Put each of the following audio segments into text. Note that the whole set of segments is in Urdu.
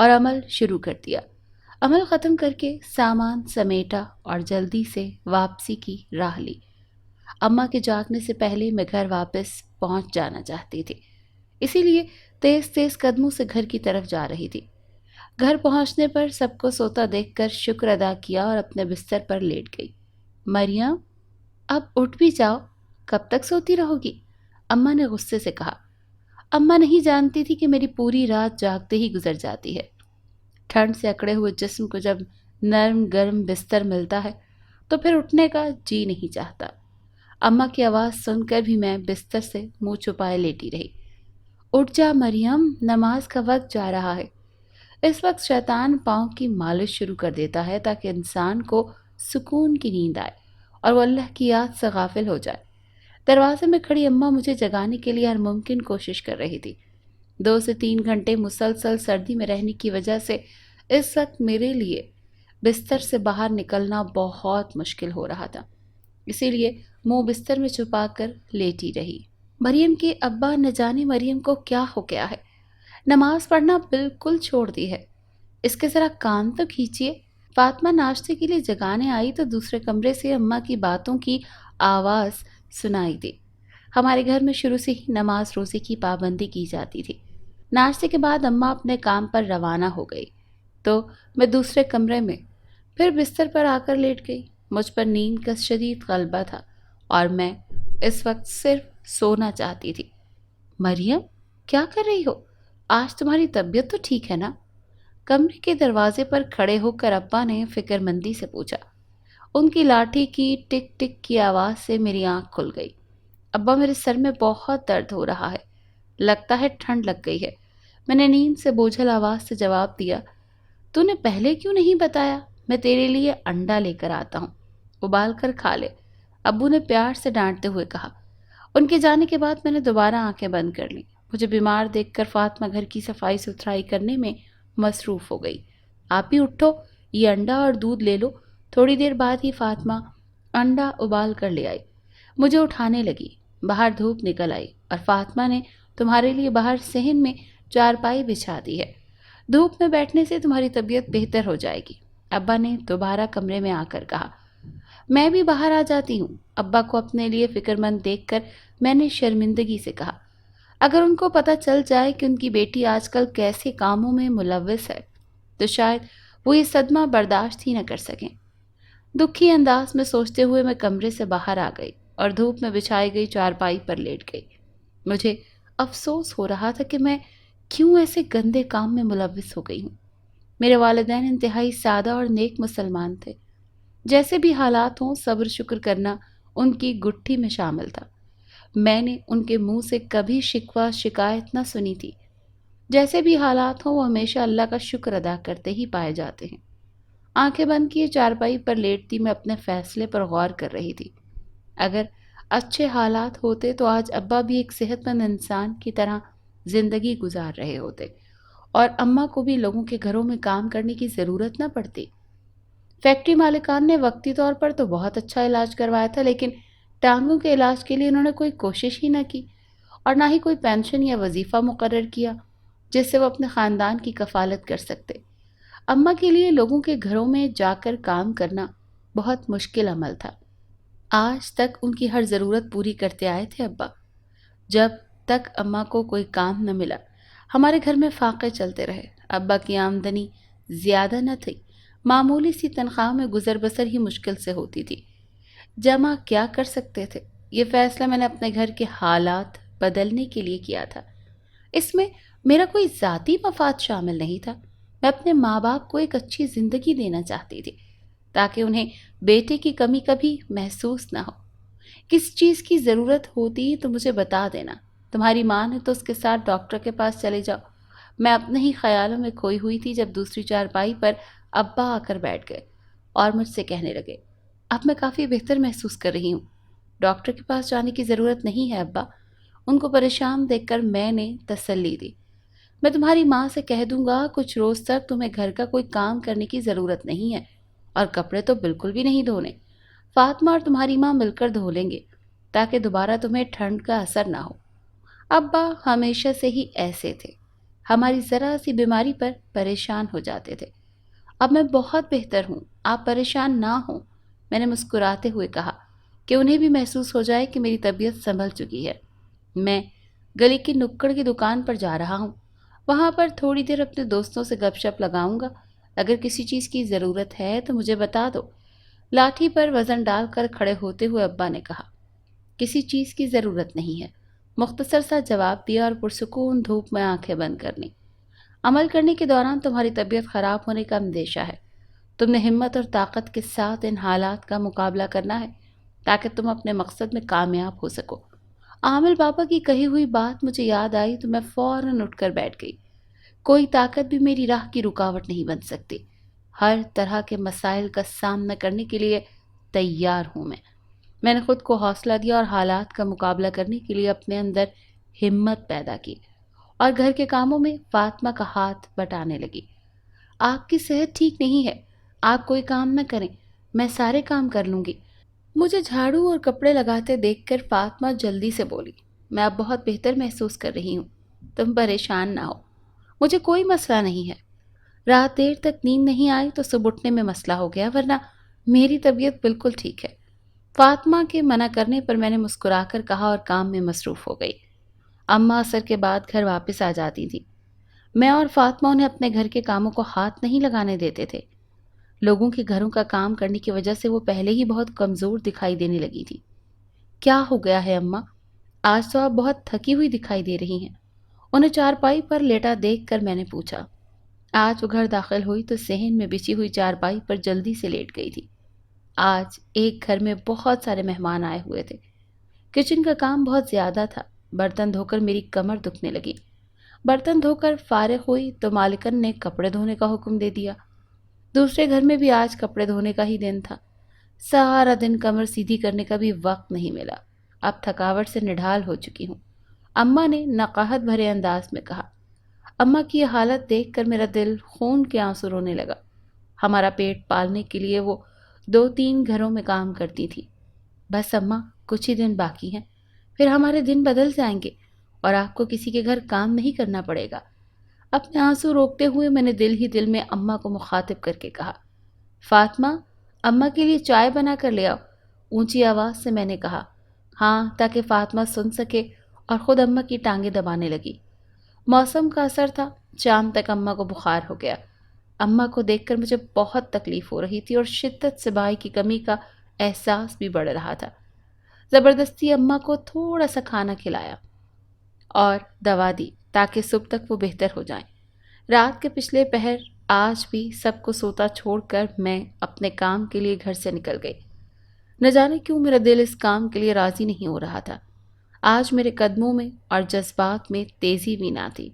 اور عمل شروع کر دیا۔ عمل ختم کر کے سامان سمیٹا اور جلدی سے واپسی کی راہ لی۔ اماں کے جاگنے سے پہلے میں گھر واپس پہنچ جانا چاہتی تھی، اسی لیے تیز تیز قدموں سے گھر کی طرف جا رہی تھی۔ گھر پہنچنے پر سب کو سوتا دیکھ کر شکر ادا کیا اور اپنے بستر پر لیٹ گئی۔ مریم، اب اٹھ بھی جاؤ، کب تک سوتی رہو گی؟ اماں نے غصے سے کہا۔ اماں نہیں جانتی تھی کہ میری پوری رات جاگتے ہی گزر جاتی ہے۔ ٹھنڈ سے اکڑے ہوئے جسم کو جب نرم گرم بستر ملتا ہے تو پھر اٹھنے کا جی نہیں چاہتا۔ اماں کی آواز سن کر بھی میں بستر سے منہ چھپائے لیٹی رہی۔ اٹھ جا مریم، نماز کا وقت جا رہا ہے۔ اس وقت شیطان پاؤں کی مالش شروع کر دیتا ہے تاکہ انسان کو سکون کی نیند آئے اور وہ اللہ کی یاد سے غافل ہو جائے۔ دروازے میں کھڑی اماں مجھے جگانے کے لیے ہر ممکن کوشش کر رہی تھی۔ 2 سے 3 گھنٹے مسلسل سردی میں رہنے کی وجہ سے اس وقت میرے لیے بستر سے باہر نکلنا بہت مشکل ہو رہا تھا، اسی لیے منہ بستر میں چھپا کر لیٹی رہی۔ مریم کے ابا نہ جانے مریم کو کیا ہو گیا ہے، نماز پڑھنا بالکل چھوڑ دی ہے، اس کے ذرا کان تو کھینچیے۔ فاطمہ ناشتے کے لیے جگانے آئی تو دوسرے کمرے سے اماں کی باتوں کی آواز سنائی دی۔ ہمارے گھر میں شروع سے ہی نماز روزے کی پابندی کی جاتی تھی۔ ناشتے کے بعد اماں اپنے کام پر روانہ ہو گئی تو میں دوسرے کمرے میں پھر بستر پر آ کر لیٹ گئی۔ مجھ پر نیند کا شدید غلبہ تھا اور میں اس وقت صرف سونا چاہتی تھی۔ مریم، کیا کر رہی ہو؟ آج تمہاری طبیعت تو ٹھیک ہے نا؟ کمرے کے دروازے پر کھڑے ہو کر ابا نے فکر مندی سے پوچھا۔ ان کی لاٹھی کی ٹک ٹک کی آواز سے میری آنکھ کھل گئی۔ ابا، میرے سر میں بہت درد ہو رہا ہے، لگتا ہے ٹھنڈ لگ گئی ہے۔ میں نے نیند سے بوجھل آواز سے جواب دیا۔ تو نے پہلے کیوں نہیں بتایا؟ میں تیرے لیے انڈا لے کر آتا ہوں، ابال کر کھا لے، ابو نے پیار سے ڈانٹتے ہوئے کہا۔ ان کے جانے کے بعد میں نے دوبارہ آنکھیں بند کر لیں۔ مجھے بیمار دیکھ کر فاطمہ گھر کی صفائی ستھرائی کرنے میں مصروف ہو گئی۔ آپ بھی اٹھو، یہ انڈا اور دودھ لے لو۔ تھوڑی دیر بعد ہی فاطمہ انڈا ابال کر لے آئی، مجھے اٹھانے لگی۔ باہر دھوپ نکل آئی اور فاطمہ نے تمہارے لیے باہر صحن میں چارپائی بچھا دی ہے، دھوپ میں بیٹھنے سے تمہاری طبیعت بہتر ہو جائے گی، ابا نے دوبارہ کمرے میں آ کر کہا۔ میں بھی باہر آ جاتی ہوں، ابا کو اپنے لیے فکر مند دیکھ کر میں نے شرمندگی سے کہا۔ اگر ان کو پتہ چل جائے کہ ان کی بیٹی آج کل کیسے کاموں میں ملوث ہے تو شاید وہ یہ صدمہ برداشت ہی نہ کر سکیں۔ دکھی انداز میں سوچتے ہوئے میں کمرے سے باہر آ گئی اور دھوپ میں بچھائی گئی چارپائی پر لیٹ گئی۔ مجھے افسوس ہو رہا تھا کہ میں کیوں ایسے گندے کام میں ملوث ہو گئی ہوں۔ میرے والدین انتہائی سادہ اور نیک مسلمان تھے۔ جیسے بھی حالات ہوں صبر شکر کرنا ان کی گٹھی میں شامل تھا۔ میں نے ان کے منہ سے کبھی شکوہ شکایت نہ سنی تھی۔ جیسے بھی حالات ہوں وہ ہمیشہ اللہ کا شکر ادا کرتے ہی پائے جاتے ہیں۔ آنکھیں بند کیے چارپائی پر لیٹتی میں اپنے فیصلے پر غور کر رہی تھی۔ اگر اچھے حالات ہوتے تو آج ابا بھی ایک صحت مند انسان کی طرح زندگی گزار رہے ہوتے اور اماں کو بھی لوگوں کے گھروں میں کام کرنے کی ضرورت نہ پڑتی۔ فیکٹری مالکان نے وقتی طور پر تو بہت اچھا علاج کروایا تھا، لیکن ٹانگوں کے علاج کے لیے انہوں نے کوئی کوشش ہی نہ کی اور نہ ہی کوئی پینشن یا وظیفہ مقرر کیا جس سے وہ اپنے خاندان کی کفالت کر سکتے۔ اماں کے لیے لوگوں کے گھروں میں جا کر کام کرنا بہت مشکل عمل تھا۔ آج تک ان کی ہر ضرورت پوری کرتے آئے تھے ابا۔ جب تک اماں کو کوئی کام نہ ملا ہمارے گھر میں فاقے چلتے رہے۔ ابا کی آمدنی زیادہ نہ تھی، معمولی سی تنخواہ میں گزر بسر ہی مشکل سے ہوتی تھی۔ جمع کیا کر سکتے تھے؟ یہ فیصلہ میں نے اپنے گھر کے حالات بدلنے کے لیے کیا تھا۔ اس میں میرا کوئی ذاتی مفاد شامل نہیں تھا۔ میں اپنے ماں باپ کو ایک اچھی زندگی دینا چاہتی تھی تاکہ انہیں بیٹے کی کمی کبھی محسوس نہ ہو۔ کس چیز کی ضرورت ہوتی تو مجھے بتا دینا، تمہاری ماں نے تو اس کے ساتھ ڈاکٹر کے پاس چلے جاؤ۔ میں اپنے ہی خیالوں میں کھوئی ہوئی تھی جب دوسری چارپائی پر ابا آ کر بیٹھ گئے اور مجھ سے کہنے لگے، اب میں کافی بہتر محسوس کر رہی ہوں، ڈاکٹر کے پاس جانے کی ضرورت نہیں ہے ابا۔ ان کو پریشان دیکھ کر میں نے تسلی دی، میں تمہاری ماں سے کہہ دوں گا کچھ روز تک تمہیں گھر کا کوئی کام کرنے کی ضرورت نہیں ہے اور کپڑے تو بالکل بھی نہیں دھونے، فاطمہ اور تمہاری ماں مل کر دھو لیں گے تاکہ دوبارہ تمہیں ٹھنڈ کا اثر نہ ہو۔ ابا ہمیشہ سے ہی ایسے تھے، ہماری ذرا سی بیماری پر پریشان ہو جاتے تھے۔ اب میں بہت بہتر ہوں، آپ پریشان نہ ہوں، میں نے مسکراتے ہوئے کہا کہ انہیں بھی محسوس ہو جائے کہ میری طبیعت سنبھل چکی ہے۔ میں گلی کی نکڑ کی دکان پر جا رہا ہوں، وہاں پر تھوڑی دیر اپنے دوستوں سے گپ شپ لگاؤں گا۔ اگر کسی چیز کی ضرورت ہے تو مجھے بتا دو۔ لاٹھی پر وزن ڈال کر کھڑے ہوتے ہوئے ابا نے کہا، کسی چیز کی ضرورت نہیں ہے، مختصر سا جواب دیا اور پرسکون دھوپ میں آنکھیں بند کر لیں۔ عمل کرنے کے دوران تمہاری طبیعت خراب ہونے کا اندیشہ ہے۔ تم نے ہمت اور طاقت کے ساتھ ان حالات کا مقابلہ کرنا ہے تاکہ تم اپنے مقصد میں کامیاب ہو سکو۔ عامل بابا کی کہی ہوئی بات مجھے یاد آئی تو میں فوراً اٹھ کر بیٹھ گئی۔ کوئی طاقت بھی میری راہ کی رکاوٹ نہیں بن سکتی۔ ہر طرح کے مسائل کا سامنا کرنے کے لیے تیار ہوں میں نے خود کو حوصلہ دیا اور حالات کا مقابلہ کرنے کے لیے اپنے اندر ہمت پیدا کی اور گھر کے کاموں میں فاطمہ کا ہاتھ بٹانے لگی۔ آپ کی صحت ٹھیک نہیں ہے، آپ کوئی کام نہ کریں، میں سارے کام کر لوں گی۔ مجھے جھاڑو اور کپڑے لگاتے دیکھ کر فاطمہ جلدی سے بولی، میں اب بہت بہتر محسوس کر رہی ہوں، تم پریشان نہ ہو، مجھے کوئی مسئلہ نہیں ہے۔ رات دیر تک نیند نہیں آئی تو صبح اٹھنے میں مسئلہ ہو گیا، ورنہ میری طبیعت بالکل ٹھیک ہے۔ فاطمہ کے منع کرنے پر میں نے مسکرا کر کہا اور کام میں مصروف ہو گئی۔ اماں عصر کے بعد گھر واپس آ جاتی تھی۔ میں اور فاطمہ انہیں اپنے گھر کے کاموں کو ہاتھ نہیں لگانے دیتے تھے۔ لوگوں کے گھروں کا کام کرنے کی وجہ سے وہ پہلے ہی بہت کمزور دکھائی دینے لگی تھی۔ کیا ہو گیا ہے اماں؟ آج تو آپ بہت تھکی ہوئی دکھائی دے رہی ہیں۔ انہیں چارپائی پر لیٹا دیکھ کر میں نے پوچھا۔ آج وہ گھر داخل ہوئی تو صحن میں بچھی ہوئی چارپائی پر جلدی سے لیٹ گئی تھی۔ آج ایک گھر میں بہت سارے مہمان آئے ہوئے تھے۔ کچن کا کام بہت زیادہ تھا، برتن دھو کر میری کمر دکھنے لگی۔ برتن دھو کر فارغ ہوئی تو مالکن نے کپڑے دھونے کا حکم دے دیا۔ دوسرے گھر میں بھی آج کپڑے دھونے کا ہی دن تھا۔ سارا دن کمر سیدھی کرنے کا بھی وقت نہیں ملا، اب تھکاوٹ سے نڈھال ہو چکی ہوں۔ اماں نے نقاہت بھرے انداز میں کہا۔ اماں کی یہ حالت دیکھ کر میرا دل خون کے آنسو رونے لگا۔ ہمارا پیٹ پالنے کے لیے وہ 2-3 گھروں میں کام کرتی تھی۔ بس اماں، کچھ ہی دن باقی ہیں، پھر ہمارے دن بدل جائیں گے اور آپ کو کسی کے گھر کام نہیں کرنا پڑے گا۔ اپنے آنسو روکتے ہوئے میں نے دل ہی دل میں اماں کو مخاطب کر کے کہا، فاطمہ، اماں کے لیے چائے بنا کر لے آؤ۔ اونچی آواز سے میں نے کہا، ہاں، تاکہ فاطمہ سن سکے، اور خود اماں کی ٹانگیں دبانے لگی۔ موسم کا اثر تھا، شام تک اماں کو بخار ہو گیا۔ اماں کو دیکھ کر مجھے بہت تکلیف ہو رہی تھی اور شدت سے بھائی کی کمی کا احساس بھی بڑھ رہا تھا۔ زبردستی اماں کو تھوڑا سا کھانا کھلایا اور دوا دی تاکہ صبح تک وہ بہتر ہو جائیں۔ رات کے پچھلے پہر آج بھی سب کو سوتا چھوڑ کر میں اپنے کام کے لیے گھر سے نکل گئی۔ نہ جانے کیوں میرا دل اس کام کے لیے راضی نہیں ہو رہا تھا۔ آج میرے قدموں میں اور جذبات میں تیزی بھی نہ تھی۔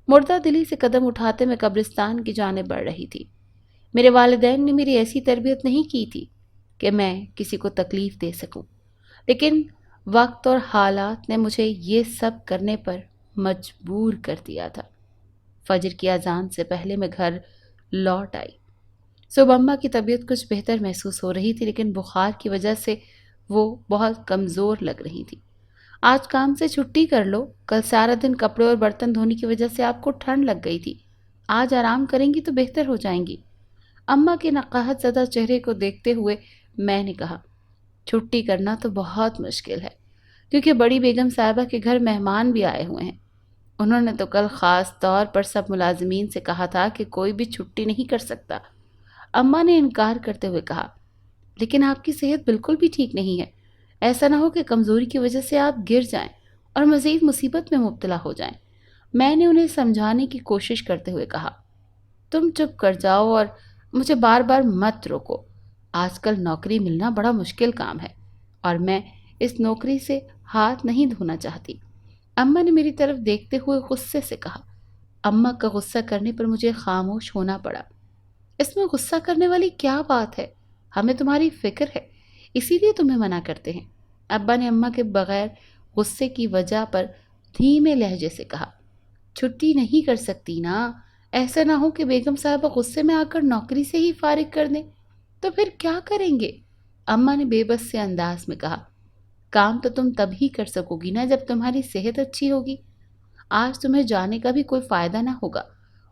مردہ دلی سے قدم اٹھاتے میں قبرستان کی جانب بڑھ رہی تھی۔ میرے والدین نے میری ایسی تربیت نہیں کی تھی کہ میں کسی کو تکلیف دے سکوں، لیکن وقت اور حالات نے مجھے یہ سب کرنے پر مجبور کر دیا تھا۔ فجر کی اذان سے پہلے میں گھر لوٹ آئی۔ صبح اماں کی طبیعت کچھ بہتر محسوس ہو رہی تھی، لیکن بخار کی وجہ سے وہ بہت کمزور لگ رہی تھی۔ آج کام سے چھٹی کر لو، کل سارا دن کپڑے اور برتن دھونے کی وجہ سے آپ کو ٹھنڈ لگ گئی تھی، آج آرام کریں گی تو بہتر ہو جائیں گی۔ اماں کے نقاہت زدہ چہرے کو دیکھتے ہوئے میں نے کہا، چھٹی کرنا تو بہت مشکل ہے، کیونکہ بڑی بیگم صاحبہ کے گھر مہمان بھی آئے ہوئے ہیں۔ انہوں نے تو کل خاص طور پر سب ملازمین سے کہا تھا کہ کوئی بھی چھٹی نہیں کر سکتا۔ اماں نے انکار کرتے ہوئے کہا، لیکن آپ کی صحت بالکل بھی ٹھیک نہیں ہے، ایسا نہ ہو کہ کمزوری کی وجہ سے آپ گر جائیں اور مزید مصیبت میں مبتلا ہو جائیں۔ میں نے انہیں سمجھانے کی کوشش کرتے ہوئے کہا، تم چپ کر جاؤ اور مجھے بار بار مت روکو۔ آج کل نوکری ملنا بڑا مشکل کام ہے اور میں اس نوکری سے ہاتھ نہیں دھونا چاہتی۔ اماں نے میری طرف دیکھتے ہوئے غصے سے کہا۔ اماں کا غصہ کرنے پر مجھے خاموش ہونا پڑا۔ اس میں غصہ کرنے والی کیا بات ہے؟ ہمیں تمہاری فکر ہے، اسی لیے تمہیں منع کرتے ہیں۔ ابا نے اماں کے بغیر غصے کی وجہ پر دھیمے لہجے سے کہا، چھٹی نہیں کر سکتی نا، ایسا نہ ہو کہ بیگم صاحبہ غصے میں آ کر نوکری سے ہی فارغ کر دیں، تو پھر کیا کریں گے؟ اماں نے بے بس سے انداز میں کہا، کام تو تم تب ہی کر سکو گی نا جب تمہاری صحت اچھی ہوگی۔ آج تمہیں جانے کا بھی کوئی فائدہ نہ ہوگا،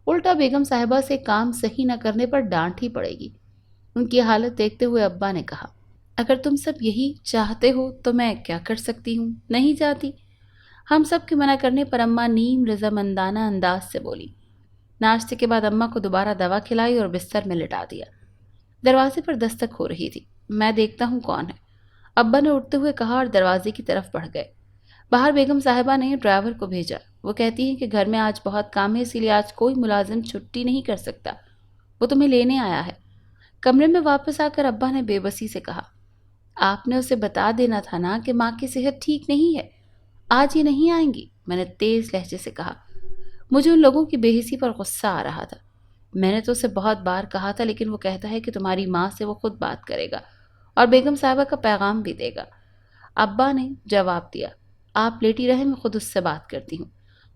الٹا بیگم صاحبہ سے کام صحیح نہ کرنے پر ڈانٹ ہی پڑے گی۔ ان کی حالت دیکھتے ہوئے ابا نے کہا، اگر تم سب یہی چاہتے ہو تو میں کیا کر سکتی ہوں؟ نہیں جاتی۔ ہم سب کے منع کرنے پر اماں نیم رضامندانہ انداز سے بولی۔ ناشتے کے بعد اماں کو دوبارہ دوا کھلائی اور بستر میں لٹا دیا۔ دروازے پر دستک ہو رہی تھی۔ میں دیکھتا ہوں کون ہے، ابا نے اٹھتے ہوئے کہا اور دروازے کی طرف بڑھ گئے۔ باہر بیگم صاحبہ نے ڈرائیور کو بھیجا۔ وہ کہتی ہیں کہ گھر میں آج بہت کام ہے، اسی لیے آج کوئی ملازم چھٹی نہیں کر سکتا۔ وہ تمہیں لینے آیا ہے۔ کمرے میں واپس آ کر ابا نے بے بسی سے کہا، آپ نے اسے بتا دینا تھا نا کہ ماں کی صحت ٹھیک نہیں ہے، آج یہ نہیں آئیں گی، میں نے تیز لہجے سے کہا۔ مجھے ان لوگوں کی بے حسی پر غصہ آ رہا تھا۔ میں نے تو اسے بہت بار کہا تھا، لیکن وہ کہتا ہے کہ تمہاری ماں سے وہ خود بات کرے گا اور بیگم صاحبہ کا پیغام بھی دے گا۔ ابا نے جواب دیا، آپ لیٹی رہیں، میں خود اس سے بات کرتی ہوں۔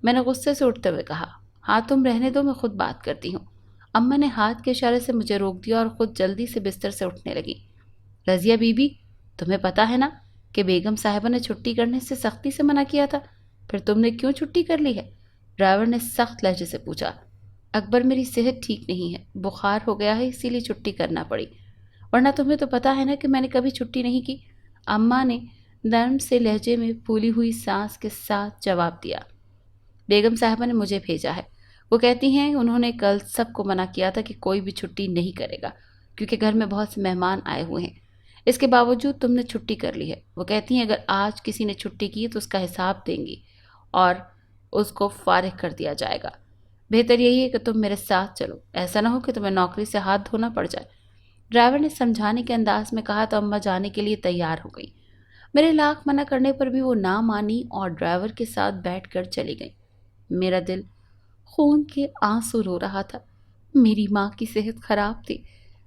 میں نے غصے سے اٹھتے ہوئے کہا، ہاں تم رہنے دو، میں خود بات کرتی ہوں۔ اماں نے ہاتھ کے اشارے سے مجھے روک دیا اور خود جلدی سے بستر سے اٹھنے لگی۔ رضیہ بی بی، تمہیں پتا ہے نا کہ بیگم صاحبہ نے چھٹی کرنے سے سختی سے منع کیا تھا، پھر تم نے کیوں چھٹی کر لی ہے؟ ڈرائیور نے سخت لہجے سے پوچھا۔ اکبر، میری صحت ٹھیک نہیں ہے، بخار ہو گیا ہے، اسی لیے چھٹی کرنا پڑی، ورنہ تمہیں تو پتا ہے نا کہ میں نے کبھی چھٹی نہیں کی۔ اماں نے نرم سے لہجے میں پھولی ہوئی سانس کے ساتھ جواب دیا، بیگم صاحبہ نے مجھے بھیجا ہے۔ وہ کہتی ہیں انہوں نے کل سب کو منع کیا تھا کہ کوئی بھی چھٹی نہیں کرے گا، کیونکہ گھر میں بہت سے مہمان آئے ہوئے ہیں۔ اس کے باوجود تم نے چھٹی کر لی ہے۔ وہ کہتی ہیں اگر آج کسی نے چھٹی کی تو اس کا حساب دیں گی اور اس کو فارغ کر دیا جائے گا۔ بہتر یہی ہے کہ تم میرے ساتھ چلو، ایسا نہ ہو کہ تمہیں نوکری سے ہاتھ دھونا پڑ جائے۔ ڈرائیور نے سمجھانے کے انداز میں کہا تو اماں جانے کے لیے تیار ہو گئی۔ میرے لاکھ منع کرنے پر بھی وہ نہ مانی اور ڈرائیور کے ساتھ بیٹھ کر چلی گئی۔ میرا دل خون کے آنسو رو رہا تھا۔ میری ماں کی صحت خراب تھی،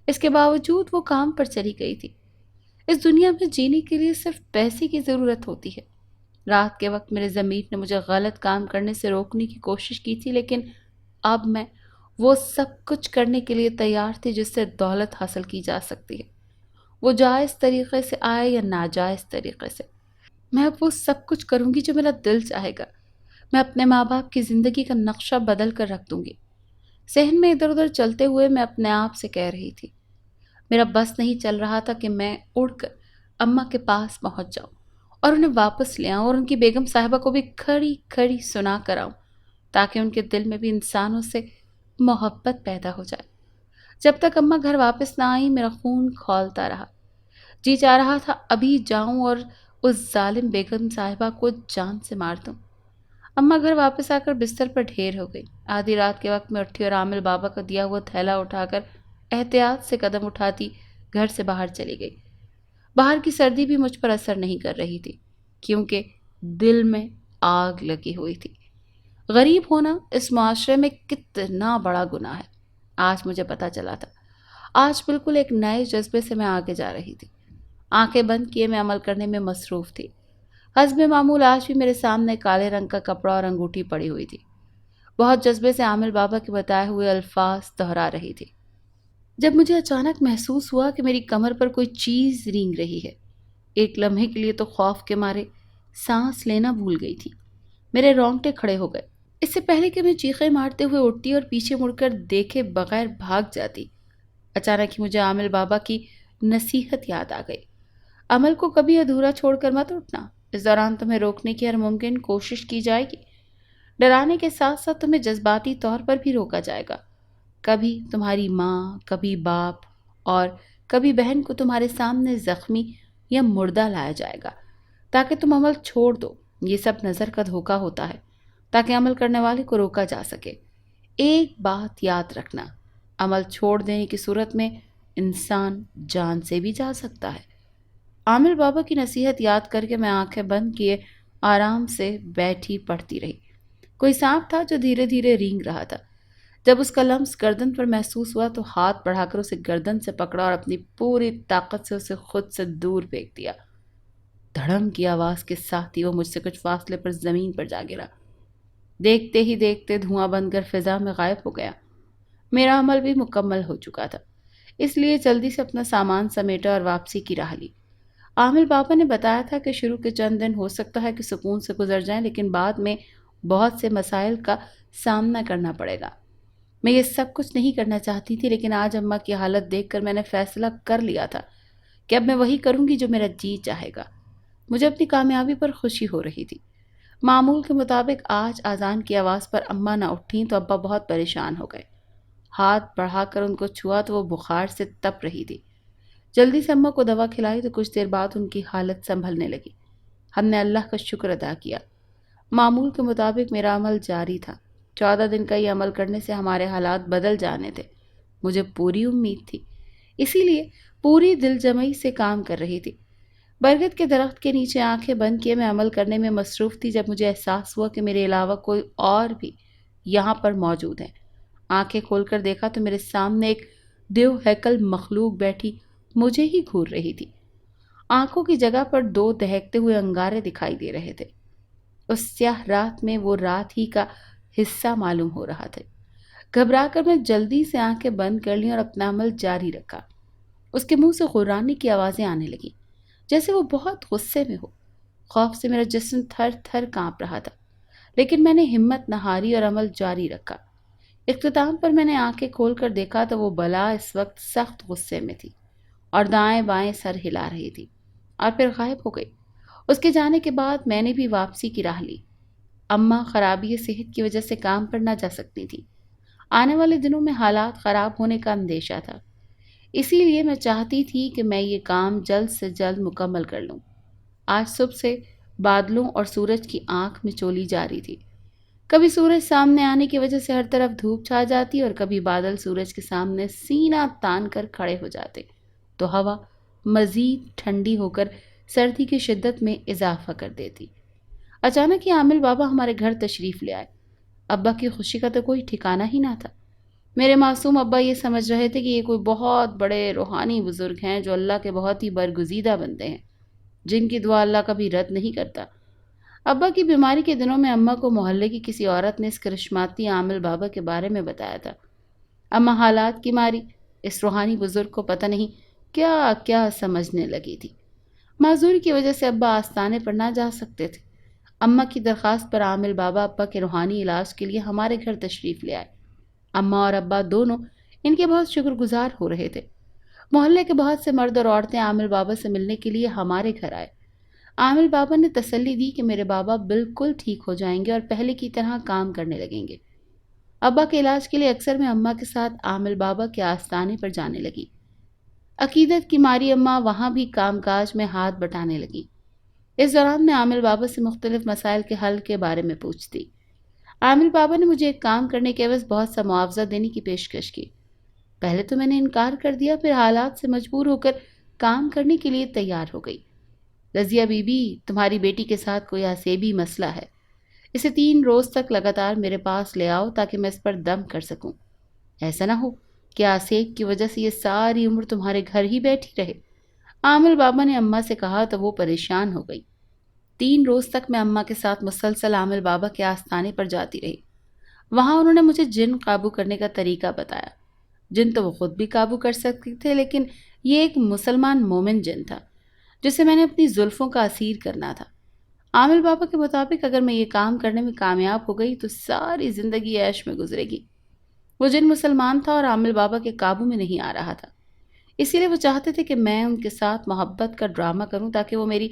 اس کے باوجود وہ کام پر چلی گئی تھی۔ اس دنیا میں جینے کے لیے صرف پیسے کی ضرورت ہوتی ہے۔ رات کے وقت میرے ضمیر نے مجھے غلط کام کرنے سے روکنے کی کوشش کی تھی، لیکن اب میں وہ سب کچھ کرنے کے لیے تیار تھی جس سے دولت حاصل کی جا سکتی ہے، وہ جائز طریقے سے آئے یا ناجائز طریقے سے۔ میں اب وہ سب کچھ کروں گی جو میرا دل چاہے گا۔ میں اپنے ماں باپ کی زندگی کا نقشہ بدل کر رکھ دوں گی۔ صحن میں ادھر ادھر چلتے ہوئے میں اپنے آپ سے کہہ رہی تھی، میرا بس نہیں چل رہا تھا کہ میں اڑ کر اماں کے پاس پہنچ جاؤں اور انہیں واپس لے آؤں اور ان کی بیگم صاحبہ کو بھی کھڑی کھڑی سنا کر آؤں، تاکہ ان کے دل میں بھی انسانوں سے محبت پیدا ہو جائے۔ جب تک اماں گھر واپس نہ آئی میرا خون کھولتا رہا۔ جی چاہ رہا تھا ابھی جاؤں اور اس ظالم بیگم صاحبہ کو جان سے مار دوں۔ اماں گھر واپس آ کر بستر پر ڈھیر ہو گئی۔ آدھی رات کے وقت میں اٹھی اور عامل بابا کا دیا ہوا تھیلا اٹھا کر احتیاط سے قدم اٹھاتی گھر سے باہر چلی گئی۔ باہر کی سردی بھی مجھ پر اثر نہیں کر رہی تھی، کیونکہ دل میں آگ لگی ہوئی تھی۔ غریب ہونا اس معاشرے میں کتنا بڑا گناہ ہے، آج مجھے پتا چلا تھا۔ آج بالکل ایک نئے جذبے سے میں آگے جا رہی تھی۔ آنکھیں بند کیے میں عمل کرنے میں مصروف تھی۔ حسب معمول آج بھی میرے سامنے کالے رنگ کا کپڑا اور انگوٹھی پڑی ہوئی تھی۔ بہت جذبے سے عامل بابا کے بتائے ہوئے الفاظ دہرا رہی تھی، جب مجھے اچانک محسوس ہوا کہ میری کمر پر کوئی چیز رینگ رہی ہے۔ ایک لمحے کے لیے تو خوف کے مارے سانس لینا بھول گئی تھی۔ میرے رونگٹے کھڑے ہو گئے۔ اس سے پہلے کہ میں چیخیں مارتے ہوئے اٹھتی اور پیچھے مڑ کر دیکھے بغیر بھاگ جاتی، اچانک ہی مجھے عامل بابا کی نصیحت یاد آ گئی، عمل کو کبھی ادھورا چھوڑ کر مت اٹھنا، اس دوران تمہیں روکنے کی ہر ممکن کوشش کی جائے گی، ڈرانے کے ساتھ ساتھ تمہیں جذباتی طور پر بھی روکا جائے گا۔ کبھی تمہاری ماں، کبھی باپ اور کبھی بہن کو تمہارے سامنے زخمی یا مردہ لایا جائے گا تاکہ تم عمل چھوڑ دو۔ یہ سب نظر کا دھوکہ ہوتا ہے تاکہ عمل کرنے والے کو روکا جا سکے۔ ایک بات یاد رکھنا، عمل چھوڑ دینے کی صورت میں انسان جان سے بھی جا سکتا ہے۔ عامل بابا کی نصیحت یاد کر کے میں آنکھیں بند کیے آرام سے بیٹھی پڑھتی رہی۔ کوئی سانپ تھا جو دھیرے دھیرے رینگ رہا تھا۔ جب اس کا لمس گردن پر محسوس ہوا تو ہاتھ بڑھا کر اسے گردن سے پکڑا اور اپنی پوری طاقت سے اسے خود سے دور پھینک دیا۔ دھڑم کی آواز کے ساتھ ہی وہ مجھ سے کچھ فاصلے پر زمین پر جا گرا۔ دیکھتے ہی دیکھتے دھواں بن کر فضا میں غائب ہو گیا۔ میرا عمل بھی مکمل ہو چکا تھا، اس لیے جلدی سے اپنا سامان سمیٹا اور واپسی کی راہ لی۔ عامل بابا نے بتایا تھا کہ شروع کے چند دن ہو سکتا ہے کہ سکون سے گزر جائیں، لیکن بعد میں بہت سے مسائل کا سامنا کرنا پڑے گا۔ میں یہ سب کچھ نہیں کرنا چاہتی تھی، لیکن آج اماں کی حالت دیکھ کر میں نے فیصلہ کر لیا تھا کہ اب میں وہی کروں گی جو میرا جی چاہے گا۔ مجھے اپنی کامیابی پر خوشی ہو رہی تھی۔ معمول کے مطابق آج اذان کی آواز پر اماں نہ اٹھیں تو ابا بہت پریشان ہو گئے۔ ہاتھ بڑھا کر ان کو چھوا تو وہ بخار سے تپ رہی تھی۔ جلدی سے اماں کو دوا کھلائی تو کچھ دیر بعد ان کی حالت سنبھلنے لگی۔ ہم نے اللہ کا شکر ادا کیا۔ معمول کے مطابق میرا عمل جاری تھا۔ 14 دن کا یہ عمل کرنے سے ہمارے حالات بدل جانے تھے۔ مجھے پوری امید تھی، اسی لیے پوری دل جمعی سے کام کر رہی تھی۔ برگد کے درخت کے نیچے آنکھیں بند کیے میں عمل کرنے میں مصروف تھی جب مجھے احساس ہوا کہ میرے علاوہ کوئی اور بھی یہاں پر موجود ہے۔ آنکھیں کھول کر دیکھا تو میرے سامنے ایک دیو ہیکل مخلوق بیٹھی مجھے ہی گھور رہی تھی۔ آنکھوں کی جگہ پر 2 دہکتے ہوئے انگارے دکھائی دے رہے تھے۔ اس سیاہ رات میں وہ رات ہی کا حصہ معلوم ہو رہا تھا۔ گھبرا کر میں جلدی سے آنکھیں بند کر لیں اور اپنا عمل جاری رکھا۔ اس کے منہ سے غرانے کی آوازیں آنے لگیں، جیسے وہ بہت غصے میں ہو۔ خوف سے میرا جسم تھر تھر کانپ رہا تھا، لیکن میں نے ہمت نہ ہاری اور عمل جاری رکھا۔ اختتام پر میں نے آنکھیں کھول کر دیکھا تو وہ بلا اس وقت سخت غصے میں تھی اور دائیں بائیں سر ہلا رہی تھی اور پھر غائب ہو گئی۔ اس کے جانے کے بعد میں نے بھی واپسی کی راہ لی۔ اماں خرابی صحت کی وجہ سے کام پر نہ جا سکتی تھی۔ آنے والے دنوں میں حالات خراب ہونے کا اندیشہ تھا، اسی لیے میں چاہتی تھی کہ میں یہ کام جلد سے جلد مکمل کر لوں۔ آج صبح سے بادلوں اور سورج کی آنکھ میں چولی جاری تھی۔ کبھی سورج سامنے آنے کی وجہ سے ہر طرف دھوپ چھا جاتی اور کبھی بادل سورج کے سامنے سینہ تان کر کھڑے ہو جاتے تو ہوا مزید ٹھنڈی ہو کر سردی کی شدت میں اضافہ کر دیتی۔ اچانک ہی عامل بابا ہمارے گھر تشریف لے آئے۔ ابا کی خوشی کا تو کوئی ٹھکانہ ہی نہ تھا۔ میرے معصوم ابا یہ سمجھ رہے تھے کہ یہ کوئی بہت بڑے روحانی بزرگ ہیں جو اللہ کے بہت ہی برگزیدہ بندے ہیں، جن کی دعا اللہ کبھی رد نہیں کرتا۔ ابا کی بیماری کے دنوں میں اماں کو محلے کی کسی عورت نے اس کرشماتی عامل بابا کے بارے میں بتایا تھا۔ اماں حالات کی ماری اس روحانی بزرگ کو پتہ نہیں کیا کیا سمجھنے لگی تھی۔ معذوری کی وجہ سے ابا آستانے پر نہ جا سکتے تھے۔ اماں کی درخواست پر عامل بابا ابا کے روحانی علاج کے لیے ہمارے گھر تشریف لے آئے۔ اماں اور ابا دونوں ان کے بہت شکر گزار ہو رہے تھے۔ محلے کے بہت سے مرد اور عورتیں عامل بابا سے ملنے کے لیے ہمارے گھر آئے۔ عامل بابا نے تسلی دی کہ میرے بابا بالکل ٹھیک ہو جائیں گے اور پہلے کی طرح کام کرنے لگیں گے۔ ابا کے علاج کے لیے اکثر میں اماں کے ساتھ عامل بابا کے آستانے پر جانے لگی۔ عقیدت کی ماری اماں وہاں بھی کام کاج میں ہاتھ بٹانے لگی۔ اس دوران میں عامل بابا سے مختلف مسائل کے حل کے بارے میں پوچھتی۔ عامل بابا نے مجھے ایک کام کرنے کے عوض بہت سا معاوضہ دینے کی پیشکش کی۔ پہلے تو میں نے انکار کر دیا، پھر حالات سے مجبور ہو کر کام کرنے کے لیے تیار ہو گئی۔ رضیہ بی بی، تمہاری بیٹی کے ساتھ کوئی حسیبی مسئلہ ہے، اسے 3 روز تک لگاتار میرے پاس لے آؤ تاکہ میں اس پر دم کر سکوں۔ ایسا نہ ہو کہ آسیب کی وجہ سے یہ ساری عمر تمہارے گھر ہی بیٹھی رہے۔ عامل بابا نے اماں سے کہا تو وہ پریشان ہو گئی۔ 3 روز تک میں اماں کے ساتھ مسلسل عامل بابا کے آستانے پر جاتی رہی۔ وہاں انہوں نے مجھے جن قابو کرنے کا طریقہ بتایا۔ جن تو وہ خود بھی قابو کر سکتے تھے، لیکن یہ ایک مسلمان مومن جن تھا جسے میں نے اپنی زلفوں کا اسیر کرنا تھا۔ عامل بابا کے مطابق اگر میں یہ کام کرنے میں کامیاب ہو گئی تو ساری زندگی عیش میں گزرے گی۔ وہ جن مسلمان تھا اور عامل بابا کے قابو میں نہیں آ رہا تھا، اسی لیے وہ چاہتے تھے کہ میں ان کے ساتھ محبت کا ڈرامہ کروں تاکہ وہ میری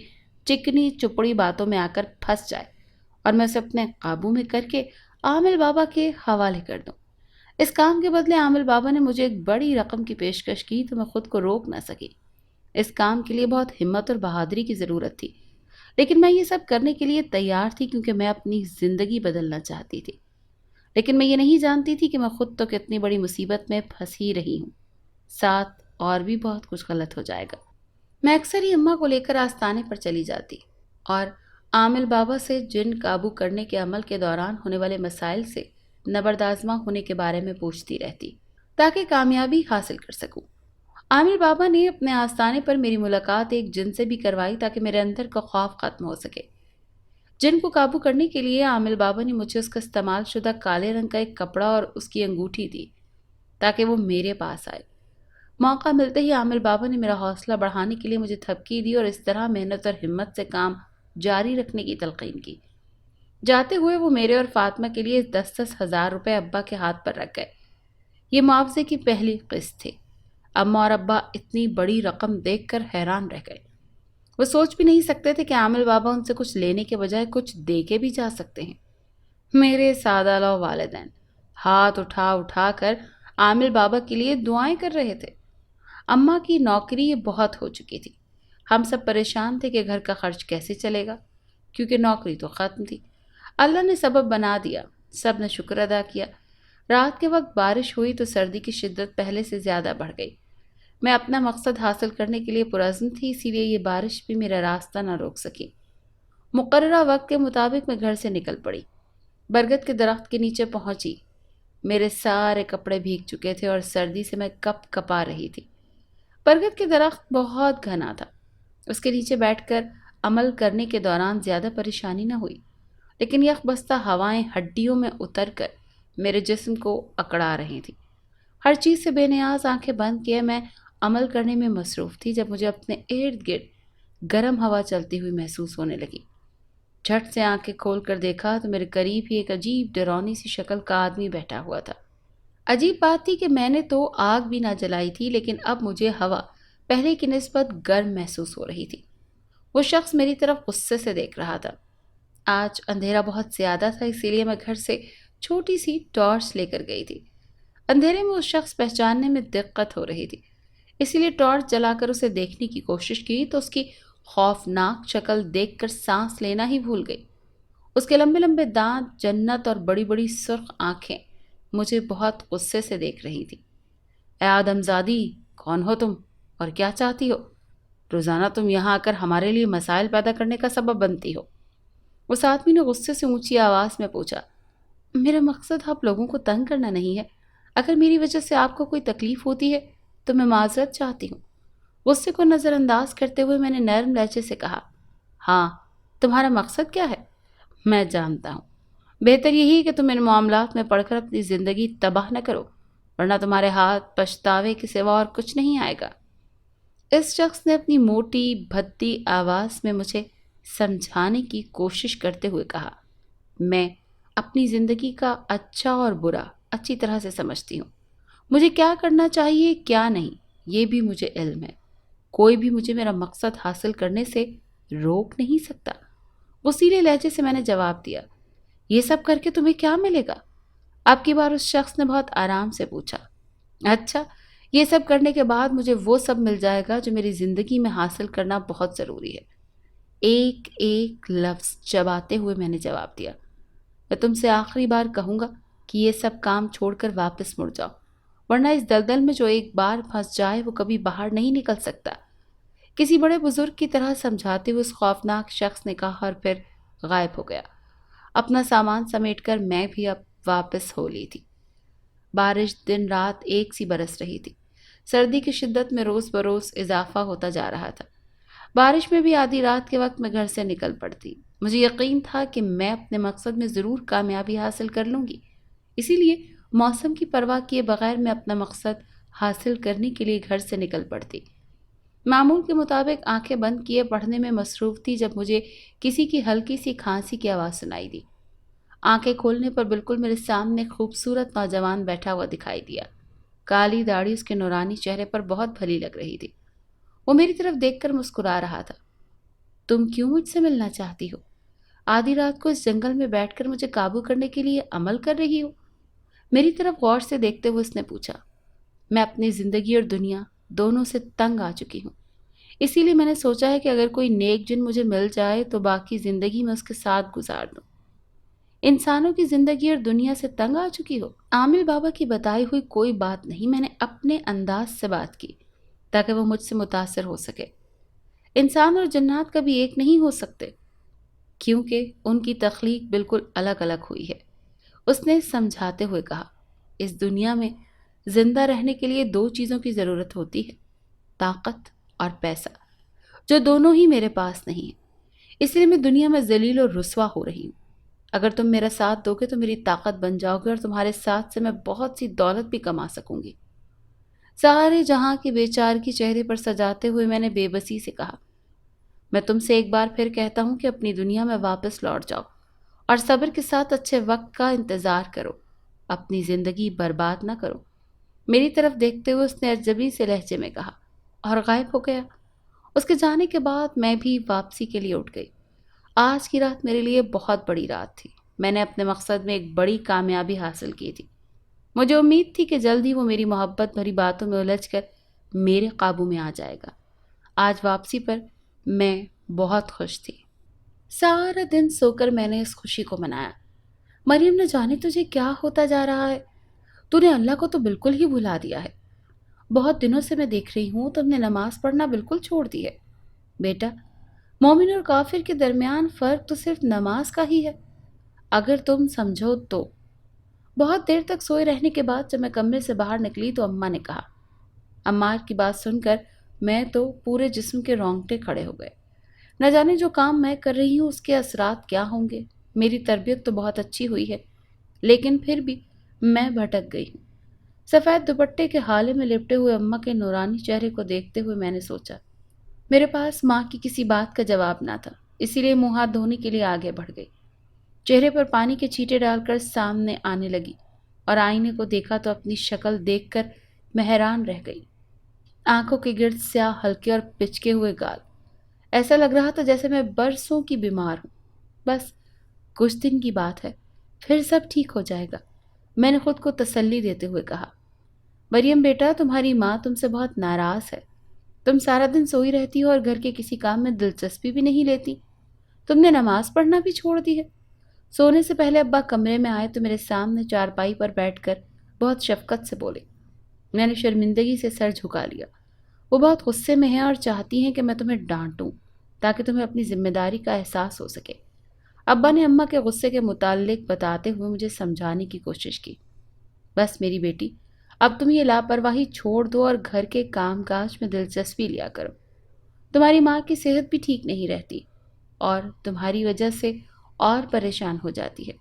چکنی چپڑی باتوں میں آ کر پھنس جائے اور میں اسے اپنے قابو میں کر کے عامل بابا کے حوالے کر دوں۔ اس کام کے بدلے عامل بابا نے مجھے ایک بڑی رقم کی پیشکش کی تو میں خود کو روک نہ سکی۔ اس کام کے لیے بہت ہمت اور بہادری کی ضرورت تھی، لیکن میں یہ سب کرنے کے لیے تیار تھی کیونکہ میں اپنی زندگی بدلنا چاہتی تھی۔ لیکن میں یہ نہیں جانتی تھی کہ میں خود تو کتنی بڑی مصیبت میں پھنس ہی رہی ہوں، ساتھ اور بھی بہت کچھ غلط ہو جائے گا۔ میں اکثر ہی اماں کو لے کر آستانے پر چلی جاتی اور عامل بابا سے جن قابو کرنے کے عمل کے دوران ہونے والے مسائل سے نبردآزماں ہونے کے بارے میں پوچھتی رہتی تاکہ کامیابی حاصل کر سکوں۔ عامل بابا نے اپنے آستانے پر میری ملاقات ایک جن سے بھی کروائی تاکہ میرے اندر کا خوف ختم ہو سکے۔ جن کو قابو کرنے کے لیے عامل بابا نے مجھے اس کا استعمال شدہ کالے رنگ کا ایک کپڑا اور اس کی انگوٹھی دی تاکہ وہ میرے پاس آئے۔ موقع ملتے ہی عامل بابا نے میرا حوصلہ بڑھانے کے لیے مجھے تھپکی دی اور اس طرح محنت اور ہمت سے کام جاری رکھنے کی تلقین کی۔ جاتے ہوئے وہ میرے اور فاطمہ کے لیے 10,000 روپے ابا کے ہاتھ پر رکھ گئے۔ یہ معاوضے کی پہلی قسط تھی۔ اماں اور ابا اتنی بڑی رقم دیکھ کر حیران رہ گئے۔ وہ سوچ بھی نہیں سکتے تھے کہ عامل بابا ان سے کچھ لینے کے بجائے کچھ دے کے بھی جا سکتے ہیں۔ میرے سادہ لو والدین ہاتھ اٹھا اٹھا کر عامل بابا کے لیے دعائیں کر رہے تھے۔ اماں کی نوکری بہت ہو چکی تھی۔ ہم سب پریشان تھے کہ گھر کا خرچ کیسے چلے گا، کیونکہ نوکری تو ختم تھی۔ اللہ نے سبب بنا دیا، سب نے شکر ادا کیا۔ رات کے وقت بارش ہوئی تو سردی کی شدت پہلے سے زیادہ بڑھ گئی۔ میں اپنا مقصد حاصل کرنے کے لیے پرعزم تھی، اسی لیے یہ بارش بھی میرا راستہ نہ روک سکی۔ مقررہ وقت کے مطابق میں گھر سے نکل پڑی، برگد کے درخت کے نیچے پہنچی۔ میرے سارے کپڑے بھیگ چکے تھے اور سردی سے میں کپ کپا رہی تھی۔ برگد کے درخت بہت گھنا تھا، اس کے نیچے بیٹھ کر عمل کرنے کے دوران زیادہ پریشانی نہ ہوئی، لیکن یک بستہ ہوائیں ہڈیوں میں اتر کر میرے جسم کو اکڑا رہی تھی۔ ہر چیز سے بے نیاز آنکھیں بند کیے میں عمل کرنے میں مصروف تھی جب مجھے اپنے ارد گرد گرم ہوا چلتی ہوئی محسوس ہونے لگی۔ جھٹ سے آنکھیں کھول کر دیکھا تو میرے قریب ہی ایک عجیب ڈرونی سی شکل کا آدمی بیٹھا ہوا تھا۔ عجیب بات تھی کہ میں نے تو آگ بھی نہ جلائی تھی، لیکن اب مجھے ہوا پہلے کی نسبت گرم محسوس ہو رہی تھی۔ وہ شخص میری طرف غصے سے دیکھ رہا تھا۔ آج اندھیرا بہت زیادہ تھا، اسی لیے میں گھر سے چھوٹی سی ٹارچ لے کر گئی تھی۔ اندھیرے میں اس شخص پہچاننے میں دقت ہو رہی تھی، اسی لیے ٹارچ جلا کر اسے دیکھنے کی کوشش کی تو اس کی خوفناک شکل دیکھ کر سانس لینا ہی بھول گئی۔ اس کے لمبے لمبے دانت، جنت اور بڑی بڑی سرخ آنکھیں مجھے بہت غصے سے دیکھ رہی تھی۔ اے آدم زادی، کون ہو تم اور کیا چاہتی ہو؟ روزانہ تم یہاں آ کر ہمارے لیے مسائل پیدا کرنے کا سبب بنتی ہو۔ اس آدمی نے غصے سے اونچی آواز میں پوچھا۔ میرا مقصد آپ لوگوں کو تنگ کرنا نہیں ہے۔ اگر میری وجہ سے آپ کو کوئی تکلیف ہوتی ہے تو میں معذرت چاہتی ہوں۔ غصے کو نظر انداز کرتے ہوئے میں نے نرم لہجے سے کہا، ہاں، تمہارا مقصد کیا ہے؟ میں جانتا ہوں۔ بہتر یہی کہ تم ان معاملات میں پڑھ کر اپنی زندگی تباہ نہ کرو، ورنہ تمہارے ہاتھ پچھتاوے کے سوا اور کچھ نہیں آئے گا۔ اس شخص نے اپنی موٹی بھدی آواز میں مجھے سمجھانے کی کوشش کرتے ہوئے کہا، میں اپنی زندگی کا اچھا اور برا اچھی طرح سے سمجھتی ہوں۔ مجھے کیا کرنا چاہیے کیا نہیں، یہ بھی مجھے علم ہے۔ کوئی بھی مجھے میرا مقصد حاصل کرنے سے روک نہیں سکتا۔ غصیلے لہجے سے میں نے جواب دیا، یہ سب کر کے تمہیں کیا ملے گا؟ اب کی بار اس شخص نے بہت آرام سے پوچھا، اچھا، یہ سب کرنے کے بعد مجھے وہ سب مل جائے گا جو میری زندگی میں حاصل کرنا بہت ضروری ہے۔ ایک ایک لفظ چباتے ہوئے میں نے جواب دیا، میں تم سے آخری بار کہوں گا کہ یہ سب کام چھوڑ کر واپس مڑ جاؤ، ورنہ اس دلدل میں جو ایک بار پھنس جائے وہ کبھی باہر نہیں نکل سکتا۔ کسی بڑے بزرگ کی طرح سمجھاتے ہوئے اس خوفناک شخص نے کہا اور پھر غائب ہو گیا۔ اپنا سامان سمیٹ کر میں بھی اب واپس ہو لی تھی۔ بارش دن رات ایک سی برس رہی تھی۔ سردی کی شدت میں روز بروز اضافہ ہوتا جا رہا تھا۔ بارش میں بھی آدھی رات کے وقت میں گھر سے نکل پڑتی۔ مجھے یقین تھا کہ میں اپنے مقصد میں ضرور کامیابی حاصل کر لوں گی، اسی لیے موسم کی پرواہ کیے بغیر میں اپنا مقصد حاصل کرنے کے لیے گھر سے نکل پڑتی۔ معمول کے مطابق آنکھیں بند کیے پڑھنے میں مصروف تھی جب مجھے کسی کی ہلکی سی کھانسی کی آواز سنائی دی۔ آنکھیں کھولنے پر بالکل میرے سامنے خوبصورت نوجوان بیٹھا ہوا دکھائی دیا۔ کالی داڑھی اس کے نورانی چہرے پر بہت بھلی لگ رہی تھی۔ وہ میری طرف دیکھ کر مسکرا رہا تھا۔ تم کیوں مجھ سے ملنا چاہتی ہو؟ آدھی رات کو اس جنگل میں بیٹھ کر مجھے قابو کرنے کے لیے عمل کر رہی ہو؟ میری طرف غور سے دیکھتے ہوئے اس نے پوچھا۔ میں اپنی زندگی اور دنیا دونوں سے تنگ آ چکی ہوں، اسی لیے میں نے سوچا ہے کہ اگر کوئی نیک جن مجھے مل جائے تو باقی زندگی میں اس کے ساتھ گزار دوں۔ انسانوں کی زندگی اور دنیا سے تنگ آ چکی ہو؟ عامل بابا کی بتائی ہوئی کوئی بات نہیں، میں نے اپنے انداز سے بات کی تاکہ وہ مجھ سے متاثر ہو سکے۔ انسان اور جنات کبھی ایک نہیں ہو سکتے، کیونکہ ان کی تخلیق بالکل الگ الگ ہوئی ہے۔ اس نے سمجھاتے ہوئے کہا، اس دنیا میں زندہ رہنے کے لیے دو چیزوں کی ضرورت ہوتی ہے، طاقت اور پیسہ، جو دونوں ہی میرے پاس نہیں ہیں۔ اس لیے میں دنیا میں ذلیل اور رسوا ہو رہی ہوں۔ اگر تم میرا ساتھ دو گے تو میری طاقت بن جاؤ گے اور تمہارے ساتھ سے میں بہت سی دولت بھی کما سکوں گی۔ سارے جہاں کی بیچارگی چہرے پر سجاتے ہوئے میں نے بے بسی سے کہا، میں تم سے ایک بار پھر کہتا ہوں کہ اپنی دنیا میں واپس لوٹ جاؤ، اور صبر کے ساتھ اچھے وقت کا انتظار کرو، اپنی زندگی برباد نہ کرو۔ میری طرف دیکھتے ہوئے اس نے عجبی سے لہجے میں کہا اور غائب ہو گیا۔ اس کے جانے کے بعد میں بھی واپسی کے لیے اٹھ گئی۔ آج کی رات میرے لیے بہت بڑی رات تھی۔ میں نے اپنے مقصد میں ایک بڑی کامیابی حاصل کی تھی۔ مجھے امید تھی کہ جلد ہی وہ میری محبت بھری باتوں میں الجھ کر میرے قابو میں آ جائے گا۔ آج واپسی پر میں بہت خوش تھی۔ سارا دن سو کر میں نے اس خوشی کو منایا۔ مریم نہ جانے تجھے کیا ہوتا جا رہا ہے، تو نے اللہ کو تو بالکل ہی بھلا دیا ہے۔ بہت دنوں سے میں دیکھ رہی ہوں تم نے نماز پڑھنا بالکل چھوڑ دی ہے۔ بیٹا، مومن اور کافر کے درمیان فرق تو صرف نماز کا ہی ہے، اگر تم سمجھو تو۔ بہت دیر تک سوئے رہنے کے بعد جب میں کمرے سے باہر نکلی تو اماں نے کہا۔ عمار کی بات سن کر میں تو پورے جسم کے رونگٹے کھڑے ہو گئے۔ نہ جانے جو کام میں کر رہی ہوں اس کے اثرات کیا ہوں گے۔ میری تربیت تو بہت اچھی ہوئی ہے، لیکن پھر بھی میں بھٹک گئی ہوں۔ سفید دوپٹے کے حالے میں لپٹے ہوئے اماں کے نورانی چہرے کو دیکھتے ہوئے میں نے سوچا، میرے پاس ماں کی کسی بات کا جواب نہ تھا، اسی لیے منہ ہاتھ دھونے کے لیے آگے بڑھ گئی۔ چہرے پر پانی کے چھینٹے ڈال کر سامنے آنے لگی اور آئینے کو دیکھا تو اپنی شکل دیکھ کر میں حیران رہ گئی۔ آنکھوں کے گرد سیاہ ہلکے اور پچکے ہوئے گال، ایسا لگ رہا تھا جیسے میں برسوں کی بیمار ہوں۔ بس کچھ دن کی بات ہے، پھر سب ٹھیک ہو جائے گا، میں نے خود کو تسلی دیتے ہوئے کہا۔ مریم بیٹا، تمہاری ماں تم سے بہت ناراض ہے۔ تم سارا دن سوئی رہتی ہو اور گھر کے کسی کام میں دلچسپی بھی نہیں لیتی۔ تم نے نماز پڑھنا بھی چھوڑ دی ہے۔ سونے سے پہلے ابا کمرے میں آئے تو میرے سامنے چارپائی پر بیٹھ کر بہت شفقت سے بولے۔ میں نے شرمندگی سے سر جھکا لیا۔ وہ بہت غصے میں ہیں اور چاہتی ہیں کہ میں تمہیں ڈانٹوں تاکہ تمہیں اپنی ذمہ داری کا احساس ہو سکے۔ ابا نے اماں کے غصے کے متعلق بتاتے ہوئے مجھے سمجھانے کی کوشش کی۔ بس میری بیٹی، اب تم یہ لاپرواہی چھوڑ دو اور گھر کے کام کاج میں دلچسپی لیا کرو۔ تمہاری ماں کی صحت بھی ٹھیک نہیں رہتی اور تمہاری وجہ سے اور پریشان ہو جاتی ہے۔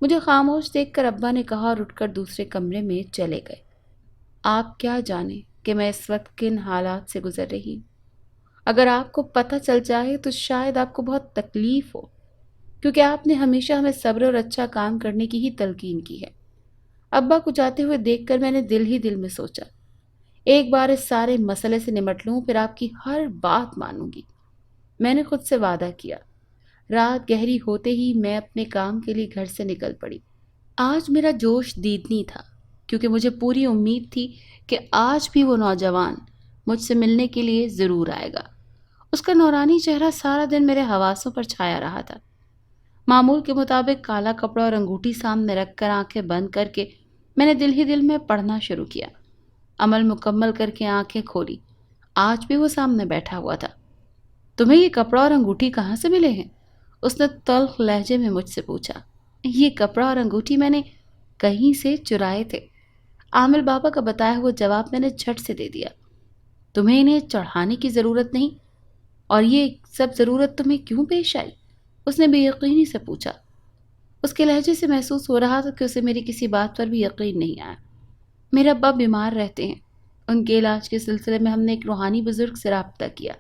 مجھے خاموش دیکھ کر ابا نے کہا اور اٹھ کر دوسرے کمرے میں چلے گئے۔ آپ کیا جانیں کہ میں اس وقت کن حالات سے گزر رہی ہوں۔ اگر آپ کو پتہ چل جائے تو شاید آپ کو بہت تکلیف ہو، کیونکہ آپ نے ہمیشہ ہمیں صبر اور اچھا کام کرنے کی ہی تلقین کی ہے۔ ابا کو جاتے ہوئے دیکھ کر میں نے دل ہی دل میں سوچا، ایک بار اس سارے مسئلے سے نمٹ لوں پھر آپ کی ہر بات مانوں گی۔ میں نے خود سے وعدہ کیا۔ رات گہری ہوتے ہی میں اپنے کام کے لیے گھر سے نکل پڑی۔ آج میرا جوش دیدنی تھا، کیونکہ مجھے پوری امید تھی کہ آج بھی وہ نوجوان مجھ سے ملنے کے لیے ضرور آئے گا۔ اس کا نورانی چہرہ سارا دن میرے حواسوں پر چھایا رہا تھا۔ معمول کے مطابق کالا کپڑا اور انگوٹھی سامنے رکھ کر آنکھیں بند کر کے میں نے دل ہی دل میں پڑھنا شروع کیا۔ عمل مکمل کر کے آنکھیں کھولی، آج بھی وہ سامنے بیٹھا ہوا تھا۔ تمہیں یہ کپڑا اور انگوٹھی کہاں سے ملے ہیں؟ اس نے تلخ لہجے میں مجھ سے پوچھا۔ یہ کپڑا اور انگوٹھی میں نے کہیں سے چرائے تھے، عامل بابا کا بتایا ہوا جواب میں نے جھٹ سے دے دیا۔ تمہیں انہیں چڑھانے کی ضرورت نہیں، اور یہ سب ضرورت تمہیں کیوں پیش آئی؟ اس نے بے یقینی سے پوچھا۔ اس کے لہجے سے محسوس ہو رہا تھا کہ اسے میری کسی بات پر بھی یقین نہیں آیا۔ میرے ابا بیمار رہتے ہیں، ان کے علاج کے سلسلے میں ہم نے ایک روحانی بزرگ سے رابطہ کیا۔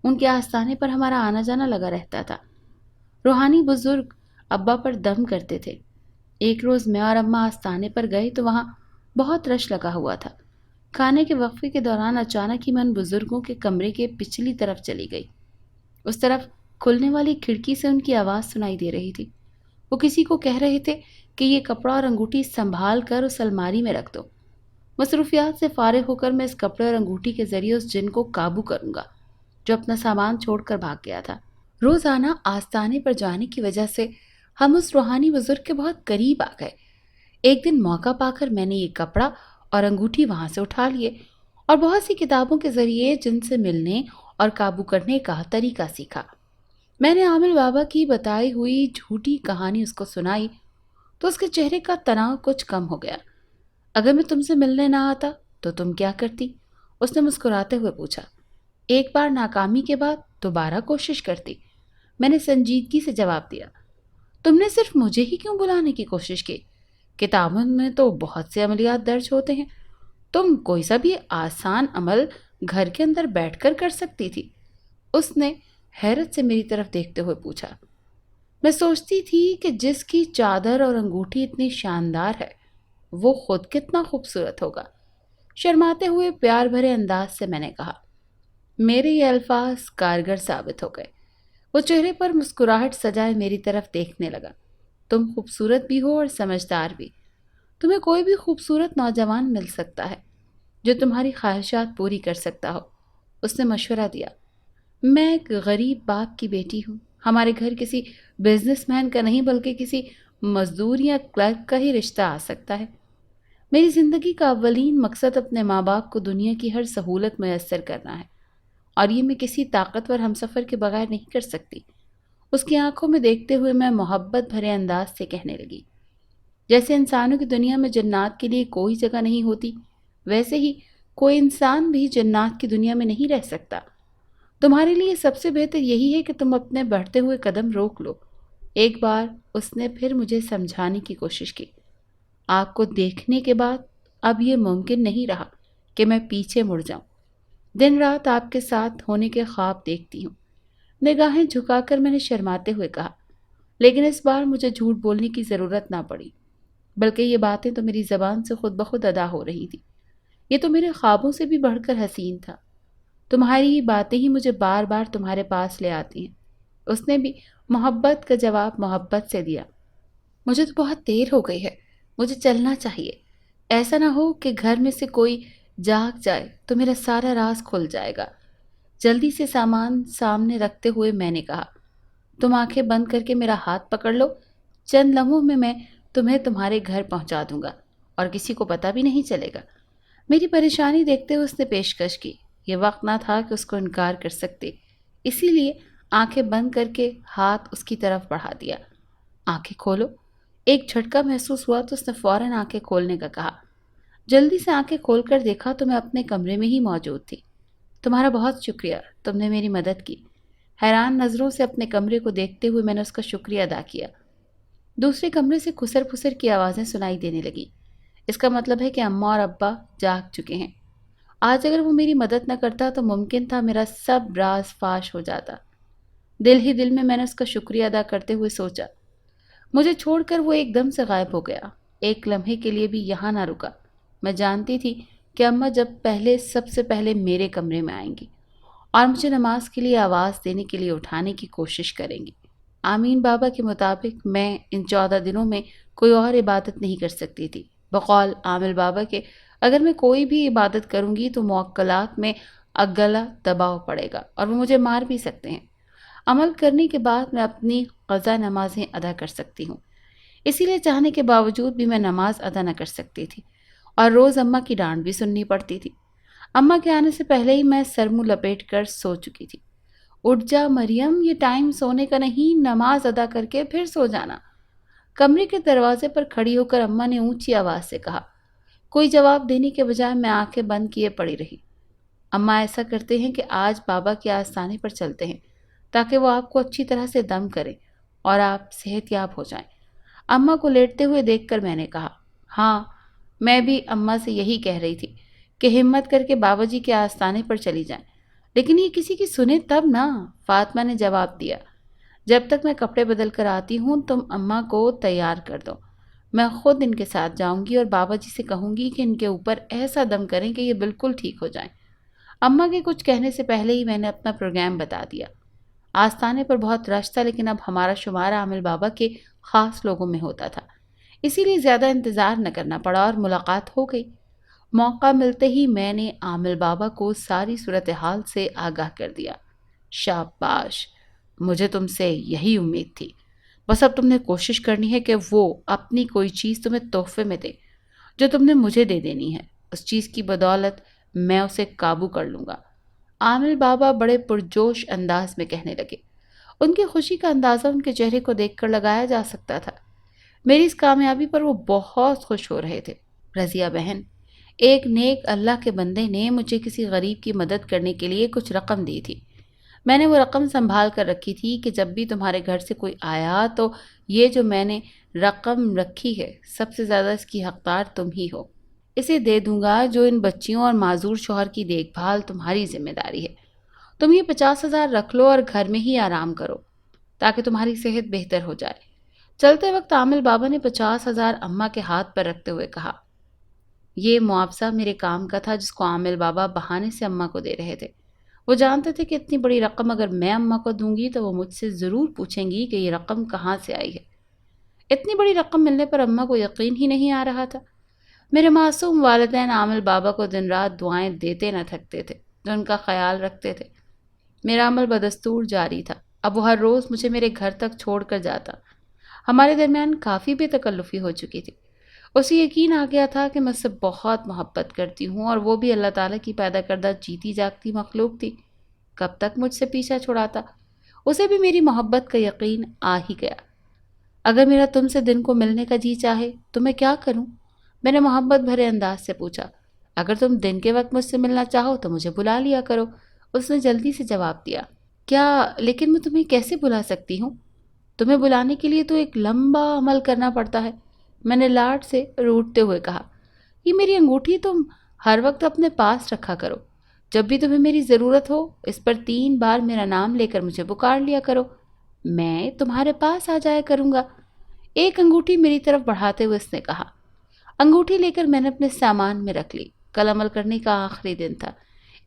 ان کے آستانے پر ہمارا آنا جانا لگا رہتا تھا۔ روحانی بزرگ ابا پر دم کرتے تھے۔ ایک روز میں اور اماں آستانے پر گئے تو وہاں بہت رش لگا ہوا تھا۔ کھانے کے وقفے کے دوران اچانک ہی میں ان بزرگوں کے کمرے کے پچھلی طرف چلی گئی۔ اس طرف کھلنے والی کھڑکی سے ان کی آواز سنائی دے رہی تھی۔ وہ کسی کو کہہ رہے تھے کہ یہ کپڑا اور انگوٹھی سنبھال کر اس الماری میں رکھ دو۔ مصروفیات سے فارغ ہو کر میں اس کپڑے اور انگوٹھی کے ذریعے اس جن کو قابو کروں گا جو اپنا سامان چھوڑ کر بھاگ گیا تھا۔ روزانہ آستانے پر جانے کی وجہ سے ہم اس روحانی بزرگ کے بہت قریب آ گئے۔ ایک دن موقع پا کر میں نے یہ کپڑا اور انگوٹھی وہاں سے اٹھا لیے اور بہت سی کتابوں کے ذریعے جن سے ملنے اور قابو کرنے کا طریقہ سیکھا۔ میں نے عامل بابا کی بتائی ہوئی جھوٹی کہانی اس کو سنائی تو اس کے چہرے کا تناؤ کچھ کم ہو گیا۔ اگر میں تم سے ملنے نہ آتا تو تم کیا کرتی؟ اس نے مسکراتے ہوئے پوچھا۔ ایک بار ناکامی کے بعد دوبارہ کوشش کرتی، میں نے سنجیدگی سے جواب دیا۔ تم نے صرف مجھے ہی کیوں بلانے کی کوشش کی؟ کتابوں میں تو بہت سے عملیات درج ہوتے ہیں، تم کوئی سا بھی آسان عمل گھر کے اندر بیٹھ کر کر سکتی تھی۔ اس نے حیرت سے میری طرف دیکھتے ہوئے پوچھا۔ میں سوچتی تھی کہ جس کی چادر اور انگوٹھی اتنی شاندار ہے وہ خود کتنا خوبصورت ہوگا۔ شرماتے ہوئے پیار بھرے انداز سے میں نے کہا۔ میرے یہ الفاظ کارگر ثابت ہو گئے۔ وہ چہرے پر مسکراہٹ سجائے میری طرف دیکھنے لگا۔ تم خوبصورت بھی ہو اور سمجھدار بھی۔ تمہیں کوئی بھی خوبصورت نوجوان مل سکتا ہے جو تمہاری خواہشات پوری کر سکتا ہو۔ اس نے مشورہ دیا۔ میں ایک غریب باپ کی بیٹی ہوں۔ ہمارے گھر کسی بزنس مین کا نہیں بلکہ کسی مزدور یا کلرک کا ہی رشتہ آ سکتا ہے۔ میری زندگی کا اولین مقصد اپنے ماں باپ کو دنیا کی ہر سہولت میسر کرنا ہے، اور یہ میں کسی طاقتور ہمسفر کے بغیر نہیں کر سکتی۔ اس کی آنکھوں میں دیکھتے ہوئے میں محبت بھرے انداز سے کہنے لگی، جیسے انسانوں کی دنیا میں جنات کے لیے کوئی جگہ نہیں ہوتی، ویسے ہی کوئی انسان بھی جنات کی دنیا میں نہیں رہ سکتا۔ تمہارے لیے سب سے بہتر یہی ہے کہ تم اپنے بڑھتے ہوئے قدم روک لو۔ ایک بار اس نے پھر مجھے سمجھانے کی کوشش کی۔ آپ کو دیکھنے کے بعد اب یہ ممکن نہیں رہا کہ میں پیچھے مڑ جاؤں۔ دن رات آپ کے ساتھ ہونے کے خواب دیکھتی ہوں۔ نگاہیں جھکا کر میں نے شرماتے ہوئے کہا، لیکن اس بار مجھے جھوٹ بولنے کی ضرورت نہ پڑی، بلکہ یہ باتیں تو میری زبان سے خود بخود ادا ہو رہی تھی۔ یہ تو میرے خوابوں سے بھی بڑھ کر حسین تھا۔ تمہاری یہ باتیں ہی مجھے بار بار تمہارے پاس لے آتی ہیں۔ اس نے بھی محبت کا جواب محبت سے دیا۔ مجھے تو بہت دیر ہو گئی ہے، مجھے چلنا چاہیے۔ ایسا نہ ہو کہ گھر میں سے کوئی جاگ جائے تو میرا سارا راز کھل جائے گا۔ جلدی سے سامان سامنے رکھتے ہوئے میں نے کہا، تم آنکھیں بند کر کے میرا ہاتھ پکڑ لو۔ چند لمحوں میں تمہیں تمہارے گھر پہنچا دوں گا اور کسی کو پتہ بھی نہیں چلے گا۔ میری پریشانی دیکھتے ہوئے اس نے پیشکش کی۔ یہ وقت نہ تھا کہ اس کو انکار کر سکتے، اسی لیے آنکھیں بند کر کے ہاتھ اس کی طرف بڑھا دیا۔ آنکھیں کھولو۔ ایک جھٹکا محسوس ہوا تو اس نے فوراً آنکھیں کھولنے کا کہا۔ جلدی سے آنکھیں کھول کر دیکھا تو میں اپنے کمرے میں ہی موجود تھی۔ تمہارا بہت شکریہ، تم نے میری مدد کی۔ حیران نظروں سے اپنے کمرے کو دیکھتے ہوئے میں نے اس کا شکریہ ادا کیا۔ دوسرے کمرے سے خسر پھسر کی آوازیں سنائی دینے لگی۔ اس کا مطلب ہے کہ اماں اور ابا جاگ چکے ہیں۔ آج اگر وہ میری مدد نہ کرتا تو ممکن تھا میرا سب راز فاش ہو جاتا۔ دل ہی دل میں نے اس کا شکریہ ادا کرتے ہوئے سوچا۔ مجھے چھوڑ کر وہ ایک دم سے غائب ہو گیا۔ ایک لمحے کے لیے بھی یہاں نہ رکا۔ میں جانتی تھی کہ اماں سب سے پہلے میرے کمرے میں آئیں گی اور مجھے نماز کے لیے آواز دینے کے لیے اٹھانے کی کوشش کریں گی۔ آمین بابا کے مطابق میں ان 14 دنوں میں کوئی اور عبادت نہیں کر سکتی تھی۔ بقول عامل بابا کے اگر میں کوئی بھی عبادت کروں گی تو موکلات میں اگلا دباؤ پڑے گا اور وہ مجھے مار بھی سکتے ہیں۔ عمل کرنے کے بعد میں اپنی قضا نمازیں ادا کر سکتی ہوں۔ اسی لیے چاہنے کے باوجود بھی میں نماز ادا نہ کر سکتی تھی اور روز اماں کی ڈانٹ بھی سننی پڑتی تھی۔ اماں کے آنے سے پہلے ہی میں سر منہ لپیٹ کر سو چکی تھی۔ اٹھ جا مریم، یہ ٹائم سونے کا نہیں، نماز ادا کر کے پھر سو جانا۔ کمرے کے دروازے پر کھڑی ہو کر اماں نے اونچی آواز سے کہا۔ کوئی جواب دینے کے بجائے میں آنکھیں بند کیے پڑی رہی۔ اماں ایسا کرتے ہیں کہ آج بابا کے آستانے پر چلتے ہیں تاکہ وہ آپ کو اچھی طرح سے دم کریں اور آپ صحت یاب ہو جائیں۔ اماں کو لیٹتے ہوئے دیکھ کر میں نے کہا، ہاں میں بھی اماں سے یہی کہہ رہی تھی کہ ہمت کر کے بابا جی کے آستانے پر چلی جائیں، لیکن یہ کسی کی سنے تب نا۔ فاطمہ نے جواب دیا، جب تک میں کپڑے بدل کر آتی ہوں تم اماں کو تیار کر دو، میں خود ان کے ساتھ جاؤں گی اور بابا جی سے کہوں گی کہ ان کے اوپر ایسا دم کریں کہ یہ بالکل ٹھیک ہو جائیں۔ اماں کے کچھ کہنے سے پہلے ہی میں نے اپنا پروگرام بتا دیا۔ آستانے پر بہت رش تھا، لیکن اب ہمارا شمار عامل بابا کے خاص لوگوں میں ہوتا تھا، اسی لیے زیادہ انتظار نہ کرنا پڑا اور ملاقات ہو گئی۔ موقع ملتے ہی میں نے عامل بابا کو ساری صورتحال سے آگاہ کر دیا۔ شاباش، مجھے تم سے یہی امید تھی۔ بس اب تم نے کوشش کرنی ہے کہ وہ اپنی کوئی چیز تمہیں تحفے میں دے جو تم نے مجھے دے دینی ہے۔ اس چیز کی بدولت میں اسے قابو کر لوں گا۔ عامل بابا بڑے پرجوش انداز میں کہنے لگے۔ ان کی خوشی کا اندازہ ان کے چہرے کو دیکھ کر لگایا جا سکتا تھا۔ میری اس کامیابی پر وہ بہت خوش ہو رہے تھے۔ رضیہ بہن، ایک نیک اللہ کے بندے نے مجھے کسی غریب کی مدد کرنے کے لیے کچھ رقم دی تھی۔ میں نے وہ رقم سنبھال کر رکھی تھی کہ جب بھی تمہارے گھر سے کوئی آیا تو یہ جو میں نے رقم رکھی ہے سب سے زیادہ اس کی حقدار تم ہی ہو۔ اسے دے دوں گا جو ان بچیوں اور معذور شوہر کی دیکھ بھال تمہاری ذمہ داری ہے۔ تم یہ 50,000 رکھ لو اور گھر میں ہی آرام کرو تاکہ تمہاری صحت بہتر ہو جائے۔ چلتے وقت عامل بابا نے 50,000 اماں کے ہاتھ پر رکھتے ہوئے کہا۔ یہ معاوضہ میرے کام کا تھا جس کو عامل بابا بہانے سے اماں کو دے رہے تھے۔ وہ جانتے تھے کہ اتنی بڑی رقم اگر میں اماں کو دوں گی تو وہ مجھ سے ضرور پوچھیں گی کہ یہ رقم کہاں سے آئی ہے۔ اتنی بڑی رقم ملنے پر اماں کو یقین ہی نہیں آ رہا تھا۔ میرے معصوم والدین عامل بابا کو دن رات دعائیں دیتے نہ تھکتے تھے، جو ان کا خیال رکھتے تھے۔ میرا عمل بدستور جاری تھا۔ اب وہ ہر روز مجھے میرے گھر تک چھوڑ کر جاتا۔ ہمارے درمیان کافی بے تکلفی ہو چکی تھی۔ اسے یقین آ گیا تھا کہ میں اس سے بہت محبت کرتی ہوں اور وہ بھی اللہ تعالیٰ کی پیدا کردہ جیتی جاگتی مخلوق تھی۔ کب تک مجھ سے پیچھا چھڑاتا؟ اسے بھی میری محبت کا یقین آ ہی گیا۔ اگر میرا تم سے دن کو ملنے کا جی چاہے تو میں کیا کروں؟ میں نے محبت بھرے انداز سے پوچھا۔ اگر تم دن کے وقت مجھ سے ملنا چاہو تو مجھے بلا لیا کرو، اس نے جلدی سے جواب دیا۔ کیا لیکن میں تمہیں کیسے بلا سکتی ہوں؟ تمہیں بلانے کے لیے تو ایک لمبا عمل کرنا پڑتا ہے، میں نے لاڈ سے روٹتے ہوئے کہا۔ یہ میری انگوٹھی تم ہر وقت اپنے پاس رکھا کرو۔ جب بھی تمہیں میری ضرورت ہو اس پر 3 بار میرا نام لے کر مجھے پکار لیا کرو، میں تمہارے پاس آ جایا کروں گا۔ ایک انگوٹھی میری طرف بڑھاتے ہوئے اس نے کہا۔ انگوٹھی لے کر میں نے اپنے سامان میں رکھ لی۔ کل عمل کرنے کا آخری دن تھا،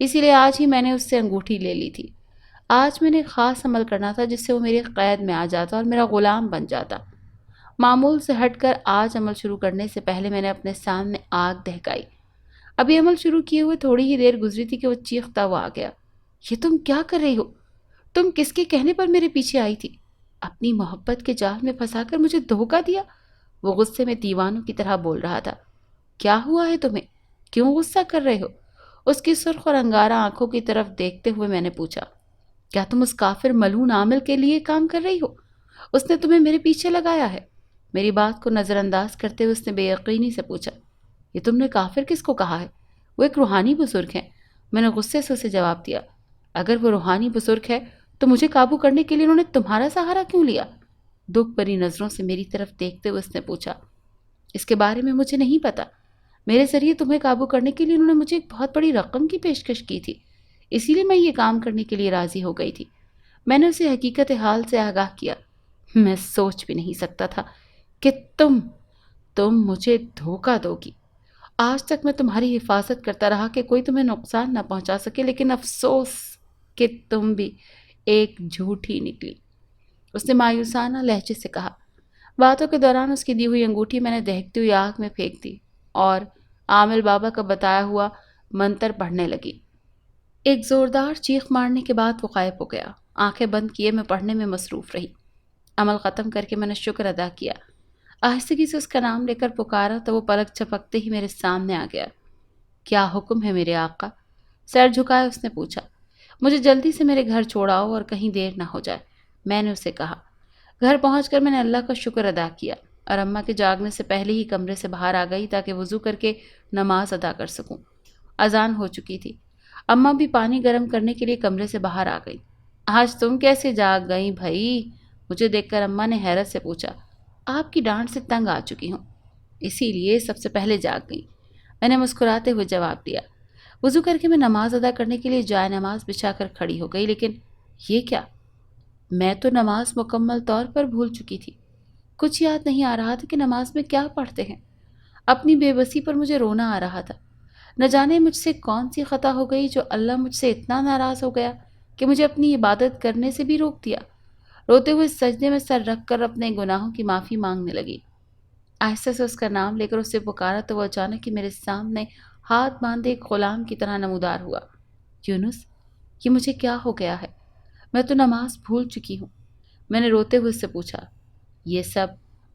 اسی لیے آج ہی میں نے اس سے انگوٹھی لے لی تھی۔ آج میں نے خاص عمل کرنا تھا جس سے وہ میری قید میں آ جاتا اور میرا غلام بن جاتا۔ معمول سے ہٹ کر آج عمل شروع کرنے سے پہلے میں نے اپنے سامنے آگ دہکائی۔ ابھی عمل شروع کیے ہوئے تھوڑی ہی دیر گزری تھی کہ وہ چیختا ہوا آ گیا۔ یہ تم کیا کر رہی ہو؟ تم کس کے کہنے پر میرے پیچھے آئی تھی؟ اپنی محبت کے جال میں پھنسا کر مجھے دھوکہ دیا؟ وہ غصے میں دیوانوں کی طرح بول رہا تھا۔ کیا ہوا ہے تمہیں؟ کیوں غصہ کر رہے ہو؟ اس کی سرخ اور انگارہ آنکھوں کی طرف دیکھتے ہوئے میں نے پوچھا۔ کیا تم اس کافر ملعون عامل کے لیے کام کر رہی ہو؟ اس نے تمہیں میرے پیچھے لگایا ہے۔ میری بات کو نظر انداز کرتے ہوئے اس نے بے یقینی سے پوچھا۔ یہ تم نے کافر کس کو کہا ہے؟ وہ ایک روحانی بزرگ ہیں، میں نے غصے سے اسے جواب دیا۔ اگر وہ روحانی بزرگ ہے تو مجھے قابو کرنے کے لیے انہوں نے تمہارا سہارا کیوں لیا؟ دکھ بھری نظروں سے میری طرف دیکھتے ہوئے اس نے پوچھا۔ اس کے بارے میں مجھے نہیں پتا۔ میرے ذریعے تمہیں قابو کرنے کے لیے انہوں نے مجھے ایک بہت بڑی رقم کی پیشکش کی تھی، اسی لیے میں یہ کام کرنے کے لیے راضی ہو گئی تھی۔ میں نے اسے حقیقت حال سے آگاہ کیا۔ میں سوچ بھی نہیں سکتا تھا کہ تم مجھے دھوکہ دو گی۔ آج تک میں تمہاری حفاظت کرتا رہا کہ کوئی تمہیں نقصان نہ پہنچا سکے، لیکن افسوس کہ تم بھی ایک جھوٹی نکلی، اس نے مایوسانہ لہجے سے کہا۔ باتوں کے دوران اس کی دی ہوئی انگوٹھی میں نے دہکتی ہوئی آگ میں پھینک دی اور عامل بابا کا بتایا ہوا منتر پڑھنے لگی۔ ایک زوردار چیخ مارنے کے بعد وہ غائب ہو گیا۔ آنکھیں بند کیے میں پڑھنے میں مصروف رہی۔ عمل ختم کر کے میں نے شکر ادا کیا۔ آہستگی سے اس کا نام لے کر پکارا تو وہ پلک جھپکتے ہی میرے سامنے آ گیا۔ کیا حکم ہے میرے آقا؟ سر جھکائے اس نے پوچھا۔ مجھے جلدی سے میرے گھر چھوڑاؤ اور کہیں دیر نہ ہو جائے، میں نے اسے کہا۔ گھر پہنچ کر میں نے اللہ کا شکر ادا کیا اور اماں کے جاگنے سے پہلے ہی کمرے سے باہر آ گئی تاکہ وضو کر کے نماز ادا کر سکوں۔ اذان ہو چکی تھی۔ اماں بھی پانی گرم کرنے کے لیے کمرے سے باہر آ گئی۔ آج تم کیسے جاگ گئی بھائی؟ مجھے دیکھ کر اماں نے حیرت سے پوچھا۔ آپ کی ڈانٹ سے تنگ آ چکی ہوں، اسی لیے سب سے پہلے جاگ گئی، میں نے مسکراتے ہوئے جواب دیا۔ وضو کر کے میں نماز ادا کرنے کے لیے جائے نماز بچھا کر کھڑی ہو گئی، لیکن یہ کیا؟ میں تو نماز مکمل طور پر بھول چکی تھی۔ کچھ یاد نہیں آ رہا تھا کہ نماز میں کیا پڑھتے ہیں۔ اپنی بے بسی پر مجھے رونا آ رہا تھا۔ نہ جانے مجھ سے کون سی خطا ہو گئی جو اللہ مجھ سے اتنا ناراض ہو گیا کہ مجھے اپنی عبادت کرنے سے بھی روک دیا۔ روتے ہوئے سجدے میں سر رکھ کر اپنے گناہوں کی معافی مانگنے لگی۔ آہستہ سے اس کا نام لے کر اسے پکارا تو وہ اچانک ہی میرے سامنے ہاتھ باندھے ایک غلام کی طرح نمودار ہوا۔ یونس، یہ مجھے کیا ہو گیا ہے؟ میں تو نماز بھول چکی ہوں، میں نے روتے ہوئے اس سے پوچھا۔ یہ سب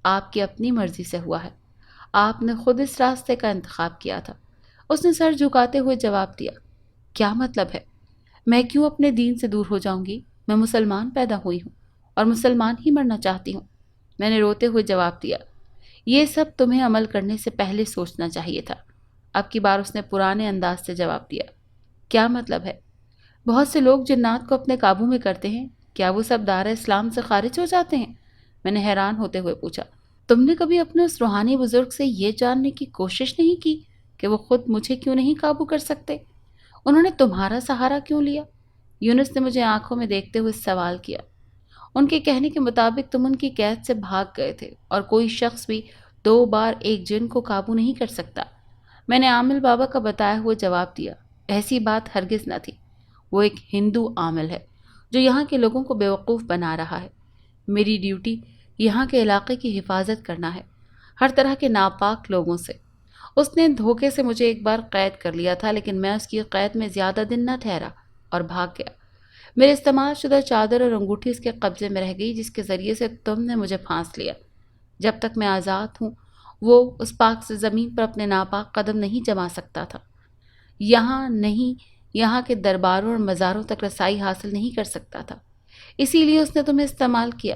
آپ کی اپنی مرضی سے ہوا ہے، آپ نے خود اس راستے کا انتخاب کیا تھا، اس نے سر جھکاتے ہوئے جواب دیا۔ کیا مطلب ہے؟ میں کیوں اپنے دین سے دور ہو جاؤں گی؟ میں مسلمان پیدا ہوئی ہوں اور مسلمان ہی مرنا چاہتی ہوں، میں نے روتے ہوئے جواب دیا۔ یہ سب تمہیں عمل کرنے سے پہلے سوچنا چاہیے تھا، اب کی بار اس نے پرانے انداز سے جواب دیا۔ کیا مطلب ہے؟ بہت سے لوگ جنات کو اپنے قابو میں کرتے ہیں، کیا وہ سب دائرہ اسلام سے خارج ہو جاتے ہیں؟ میں نے حیران ہوتے ہوئے پوچھا۔ تم نے کبھی اپنے اس روحانی بزرگ سے یہ جاننے کی کوشش نہیں کی کہ وہ خود مجھے کیوں نہیں قابو کر سکتے؟ انہوں نے تمہارا سہارا کیوں لیا؟ یونس نے مجھے آنکھوں میں دیکھتے ہوئے سوال کیا۔ ان کے کہنے کے مطابق تم ان کی قید سے بھاگ گئے تھے اور کوئی شخص بھی 2 بار ایک جن کو قابو نہیں کر سکتا۔ میں نے عامل بابا کا بتایا ہوا جواب دیا۔ ایسی بات ہرگز نہ تھی۔ وہ ایک ہندو عامل ہے جو یہاں کے لوگوں کو بیوقوف بنا رہا ہے۔ میری ڈیوٹی یہاں کے علاقے کی حفاظت کرنا ہے، ہر طرح کے ناپاک لوگوں سے۔ اس نے دھوکے سے مجھے ایک بار قید کر لیا تھا، لیکن میں اس کی قید میں زیادہ دن نہ ٹھہرا اور بھاگ گیا۔ میرے استعمال شدہ چادر اور انگوٹھی اس کے قبضے میں رہ گئی، جس کے ذریعے سے تم نے مجھے پھانس لیا۔ جب تک میں آزاد ہوں وہ اس پاک سے زمین پر اپنے ناپاک قدم نہیں جما سکتا تھا، یہاں نہیں، یہاں کے درباروں اور مزاروں تک رسائی حاصل نہیں کر سکتا تھا۔ اسی لیے اس نے تمہیں استعمال کیا،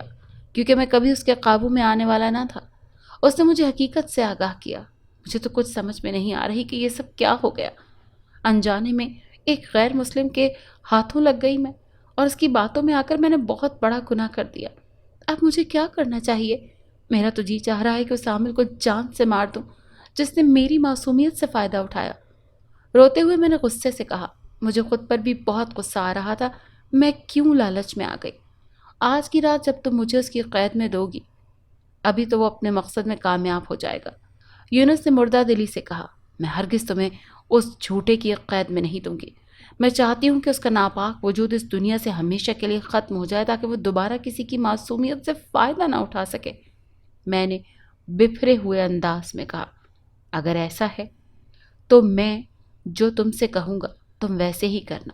کیونکہ میں کبھی اس کے قابو میں آنے والا نہ تھا۔ اس نے مجھے حقیقت سے آگاہ کیا۔ مجھے تو کچھ سمجھ میں نہیں آ رہی کہ یہ سب کیا ہو گیا۔ انجانے میں ایک غیر مسلم کے ہاتھوں لگ گئی میں، اور اس کی باتوں میں آ کر میں نے بہت بڑا گناہ کر دیا۔ اب مجھے کیا کرنا چاہیے؟ میرا تو جی چاہ رہا ہے کہ اس عامل کو جان سے مار دوں جس نے میری معصومیت سے فائدہ اٹھایا۔ روتے ہوئے میں نے غصے سے کہا۔ مجھے خود پر بھی بہت غصہ آ رہا تھا، میں کیوں لالچ میں آ گئی۔ آج کی رات جب تم مجھے اس کی قید میں دو گی، ابھی تو وہ اپنے مقصد میں کامیاب ہو جائے گا۔ یونس نے مردہ دلی سے کہا، میں ہرگز تمہیں اس جھوٹے کی قید میں نہیں دوں گی۔ میں چاہتی ہوں کہ اس کا ناپاک وجود اس دنیا سے ہمیشہ کے لیے ختم ہو جائے، تاکہ وہ دوبارہ کسی کی معصومیت سے فائدہ نہ اٹھا سکے۔ میں نے بفرے ہوئے انداز میں کہا، اگر ایسا ہے تو میں جو تم سے کہوں گا تم ویسے ہی کرنا،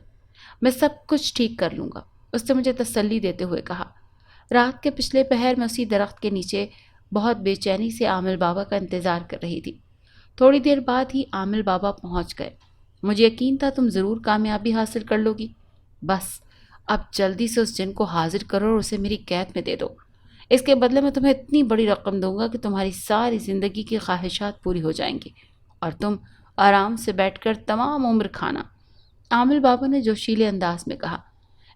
میں سب کچھ ٹھیک کر لوں گا۔ اس نے مجھے تسلی دیتے ہوئے کہا۔ رات کے پچھلے پہر میں اسی درخت کے نیچے بہت بے چینی سے عامل بابا کا انتظار کر رہی تھی۔ تھوڑی دیر بعد ہی عامل بابا پہنچ گئے۔ مجھے یقین تھا تم ضرور کامیابی حاصل کر لو گی۔ بس اب جلدی سے اس جن کو حاضر کرو اور اسے میری قید میں دے دو۔ اس کے بدلے میں تمہیں اتنی بڑی رقم دوں گا کہ تمہاری ساری زندگی کی خواہشات پوری ہو جائیں گی اور تم آرام سے بیٹھ کر تمام عمر کھانا۔ عامل بابا نے جوشیلے انداز میں کہا،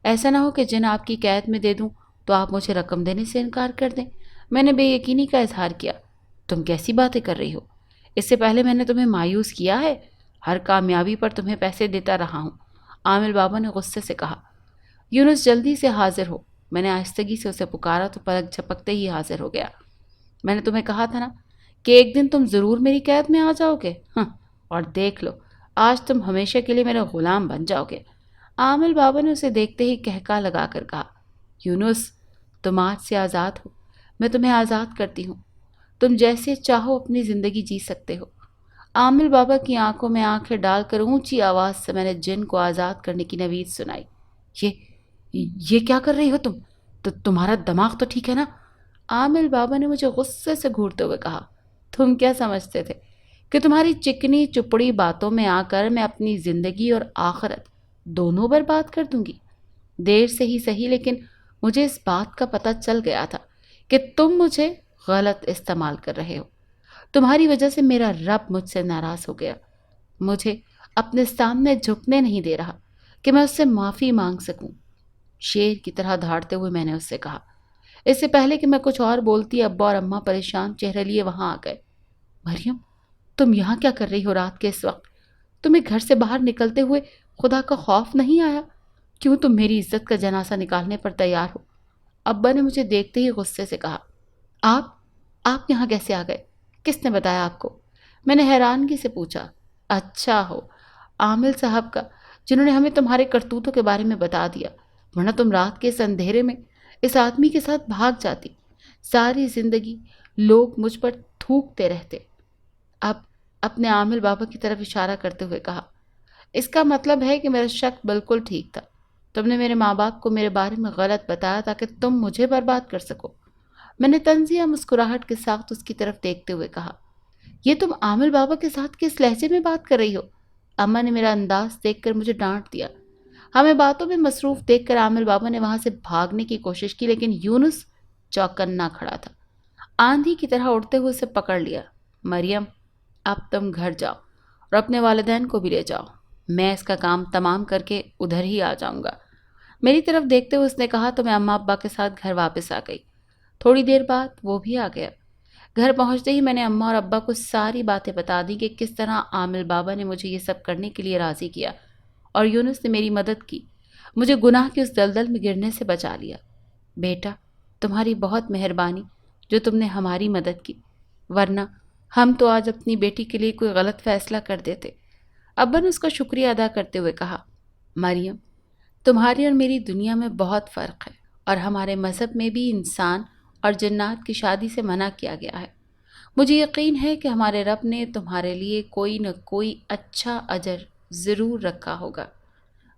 ایسا نہ ہو کہ جن آپ کی قید میں دے دوں تو آپ مجھے رقم دینے سے انکار کر دیں۔ میں نے بے یقینی کا اظہار کیا۔ تم کیسی باتیں کر رہی ہو؟ اس سے پہلے میں نے تمہیں مایوس کیا ہے؟ ہر کامیابی پر تمہیں پیسے دیتا رہا ہوں۔ عامل بابا نے غصے سے کہا۔ یونس جلدی سے حاضر ہو۔ میں نے آہستگی سے اسے پکارا تو پلک جھپکتے ہی حاضر ہو گیا۔ میں نے تمہیں کہا تھا نا کہ ایک دن تم ضرور میری قید میں آ جاؤ گے، ہاں، اور دیکھ لو، آج تم ہمیشہ کے لیے میرے غلام بن جاؤ گے۔ عامل بابا نے اسے دیکھتے ہی کہکا لگا کر کہا، یونس، تم آج سے آزاد ہو، میں تمہیں آزاد کرتی ہوں، تم جیسے چاہو اپنی زندگی جی سکتے ہو۔ عامل بابا کی آنکھوں میں آنکھیں ڈال کر اونچی آواز سے میں نے جن کو آزاد کرنے کی نوید سنائی۔ یہ یہ کیا کر رہی ہو تم؟ تو تمہارا دماغ تو ٹھیک ہے نا؟ عامل بابا نے مجھے غصے سے گھورتے ہوئے کہا، تم کیا سمجھتے تھے کہ تمہاری چکنی چپڑی باتوں میں آ کر میں اپنی زندگی اور آخرت دونوں برباد کر دوں گی؟ دیر سے ہی صحیح، لیکن مجھے اس بات کا پتہ چل گیا تھا کہ تم مجھے غلط استعمال کر رہے ہو۔ تمہاری وجہ سے میرا رب مجھ سے ناراض ہو گیا، مجھے اپنے سامنے جھکنے نہیں دے رہا کہ میں اس سے معافی مانگ سکوں۔ شیر کی طرح دھاڑتے ہوئے میں نے اس سے کہا۔ اس سے پہلے کہ میں کچھ اور بولتی، ابا اور اماں پریشان چہرے لیے وہاں آ گئے۔ مریم، تم یہاں کیا کر رہی ہو رات کے اس وقت؟ تمہیں گھر سے باہر نکلتے ہوئے خدا کا خوف نہیں آیا؟ کیوں تم میری عزت کا جنازہ نکالنے پر تیار ہو؟ ابا نے مجھے دیکھتے ہی غصے سے کہا، آپ یہاں کیسے آ گئے؟ کس نے بتایا آپ کو؟ میں نے حیرانگی سے پوچھا۔ اچھا ہو عامل صاحب کا، جنہوں نے ہمیں تمہارے کرتوتوں کے بارے میں بتا دیا، ورنہ تم رات کے اس اندھیرے میں اس آدمی کے ساتھ بھاگ جاتی۔ ساری زندگی لوگ مجھ پر تھوکتے رہتے۔ اب اپنے عامل بابا کی طرف اشارہ کرتے ہوئے کہا، اس کا مطلب ہے کہ میرا شک بالکل ٹھیک تھا۔ تم نے میرے ماں باپ کو میرے بارے میں غلط بتایا تاکہ تم مجھے برباد کر سکو۔ میں نے طنزیہ مسکراہٹ کے ساتھ اس کی طرف دیکھتے ہوئے کہا، یہ تم عامل بابا کے ساتھ کس لہجے میں بات کر رہی ہو؟ اماں نے میرا انداز دیکھ کر مجھے ڈانٹ دیا۔ ہمیں باتوں میں مصروف دیکھ کر عامل بابا نے وہاں سے بھاگنے کی کوشش کی، لیکن یونس چوکنا کھڑا تھا۔ آندھی کی طرح اڑتے ہوئے اسے پکڑ لیا۔ مریم، اب تم گھر جاؤ اور اپنے والدین کو بھی لے جاؤ، میں اس کا کام تمام کر کے ادھر ہی آ جاؤں گا۔ میری طرف دیکھتے ہوئے اس نے کہا تو میں اماں ابا کے ساتھ گھر واپس آ گئی۔ تھوڑی دیر بعد وہ بھی آ گیا۔ گھر پہنچتے ہی میں نے اماں اور ابا کو ساری باتیں بتا دی کہ کس طرح عامل بابا نے مجھے یہ سب کرنے کے لیے راضی کیا اور یونس نے میری مدد کی، مجھے گناہ کی اس دلدل میں گرنے سے بچا لیا۔ بیٹا تمہاری بہت مہربانی جو تم نے ہماری مدد کی، ورنہ ہم تو آج اپنی بیٹی کے لیے کوئی غلط فیصلہ کر دیتے۔ ابا نے اس کا شکریہ ادا کرتے ہوئے کہا، مریم تمہاری اور میری دنیا میں بہت فرق ہے، اور ہمارے مذہب میں بھی انسان اور جنات کی شادی سے منع کیا گیا ہے۔ مجھے یقین ہے کہ ہمارے رب نے تمہارے لیے کوئی نہ کوئی اچھا اجر ضرور رکھا ہوگا۔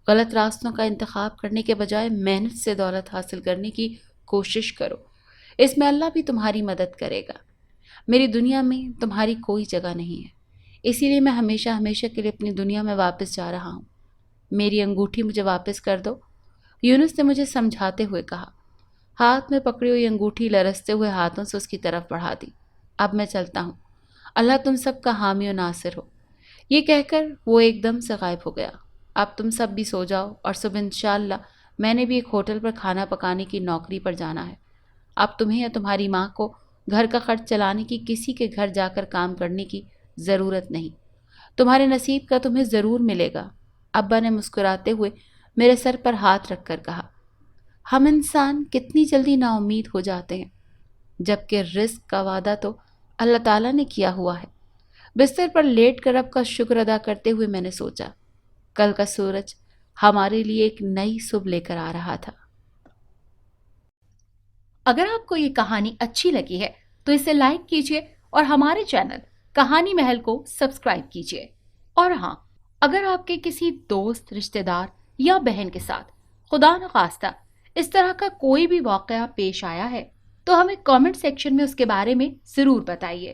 غلط راستوں کا انتخاب کرنے کے بجائے محنت سے دولت حاصل کرنے کی کوشش کرو، اس میں اللہ بھی تمہاری مدد کرے گا۔ میری دنیا میں تمہاری کوئی جگہ نہیں ہے، اسی لیے میں ہمیشہ ہمیشہ کے لیے اپنی دنیا میں واپس جا رہا ہوں۔ میری انگوٹھی مجھے واپس کر دو، یونس نے مجھے سمجھاتے ہوئے کہا۔ ہاتھ میں پکڑی ہوئی انگوٹھی لرزتے ہوئے ہاتھوں سے اس کی طرف بڑھا دی۔ اب میں چلتا ہوں، اللہ تم سب کا حامی و ناصر ہو۔ یہ کہہ کر وہ ایک دم سے غائب ہو گیا۔ اب تم سب بھی سو جاؤ، اور صبح انشاءاللہ میں نے بھی ایک ہوٹل پر کھانا پکانے کی نوکری پر جانا ہے۔ اب تمہیں یا تمہاری ماں کو گھر کا خرچ چلانے کی کسی کے گھر جا کر کام کرنے کی ضرورت نہیں، تمہارے نصیب کا تمہیں ضرور ملے گا۔ ابا نے مسکراتے ہوئے میرے سر پر ہاتھ رکھ کر کہا، ہم انسان کتنی جلدی نا امید ہو جاتے ہیں، جبکہ رزق کا وعدہ تو اللہ تعالیٰ نے کیا ہوا ہے۔ بستر پر لیٹ کر رب کا شکر ادا کرتے ہوئے میں نے سوچا، کل کا سورج ہمارے لیے ایک نئی صبح لے کر آ رہا تھا۔ اگر آپ کو یہ کہانی اچھی لگی ہے تو اسے لائک کیجیے اور ہمارے چینل کہانی محل کو سبسکرائب کیجیے۔ اور ہاں، اگر آپ کے کسی دوست، رشتہ دار یا بہن کے ساتھ خدا نخواستہ اس طرح کا کوئی بھی واقعہ پیش آیا ہے تو ہمیں کامنٹ سیکشن میں اس کے بارے میں ضرور بتائیے۔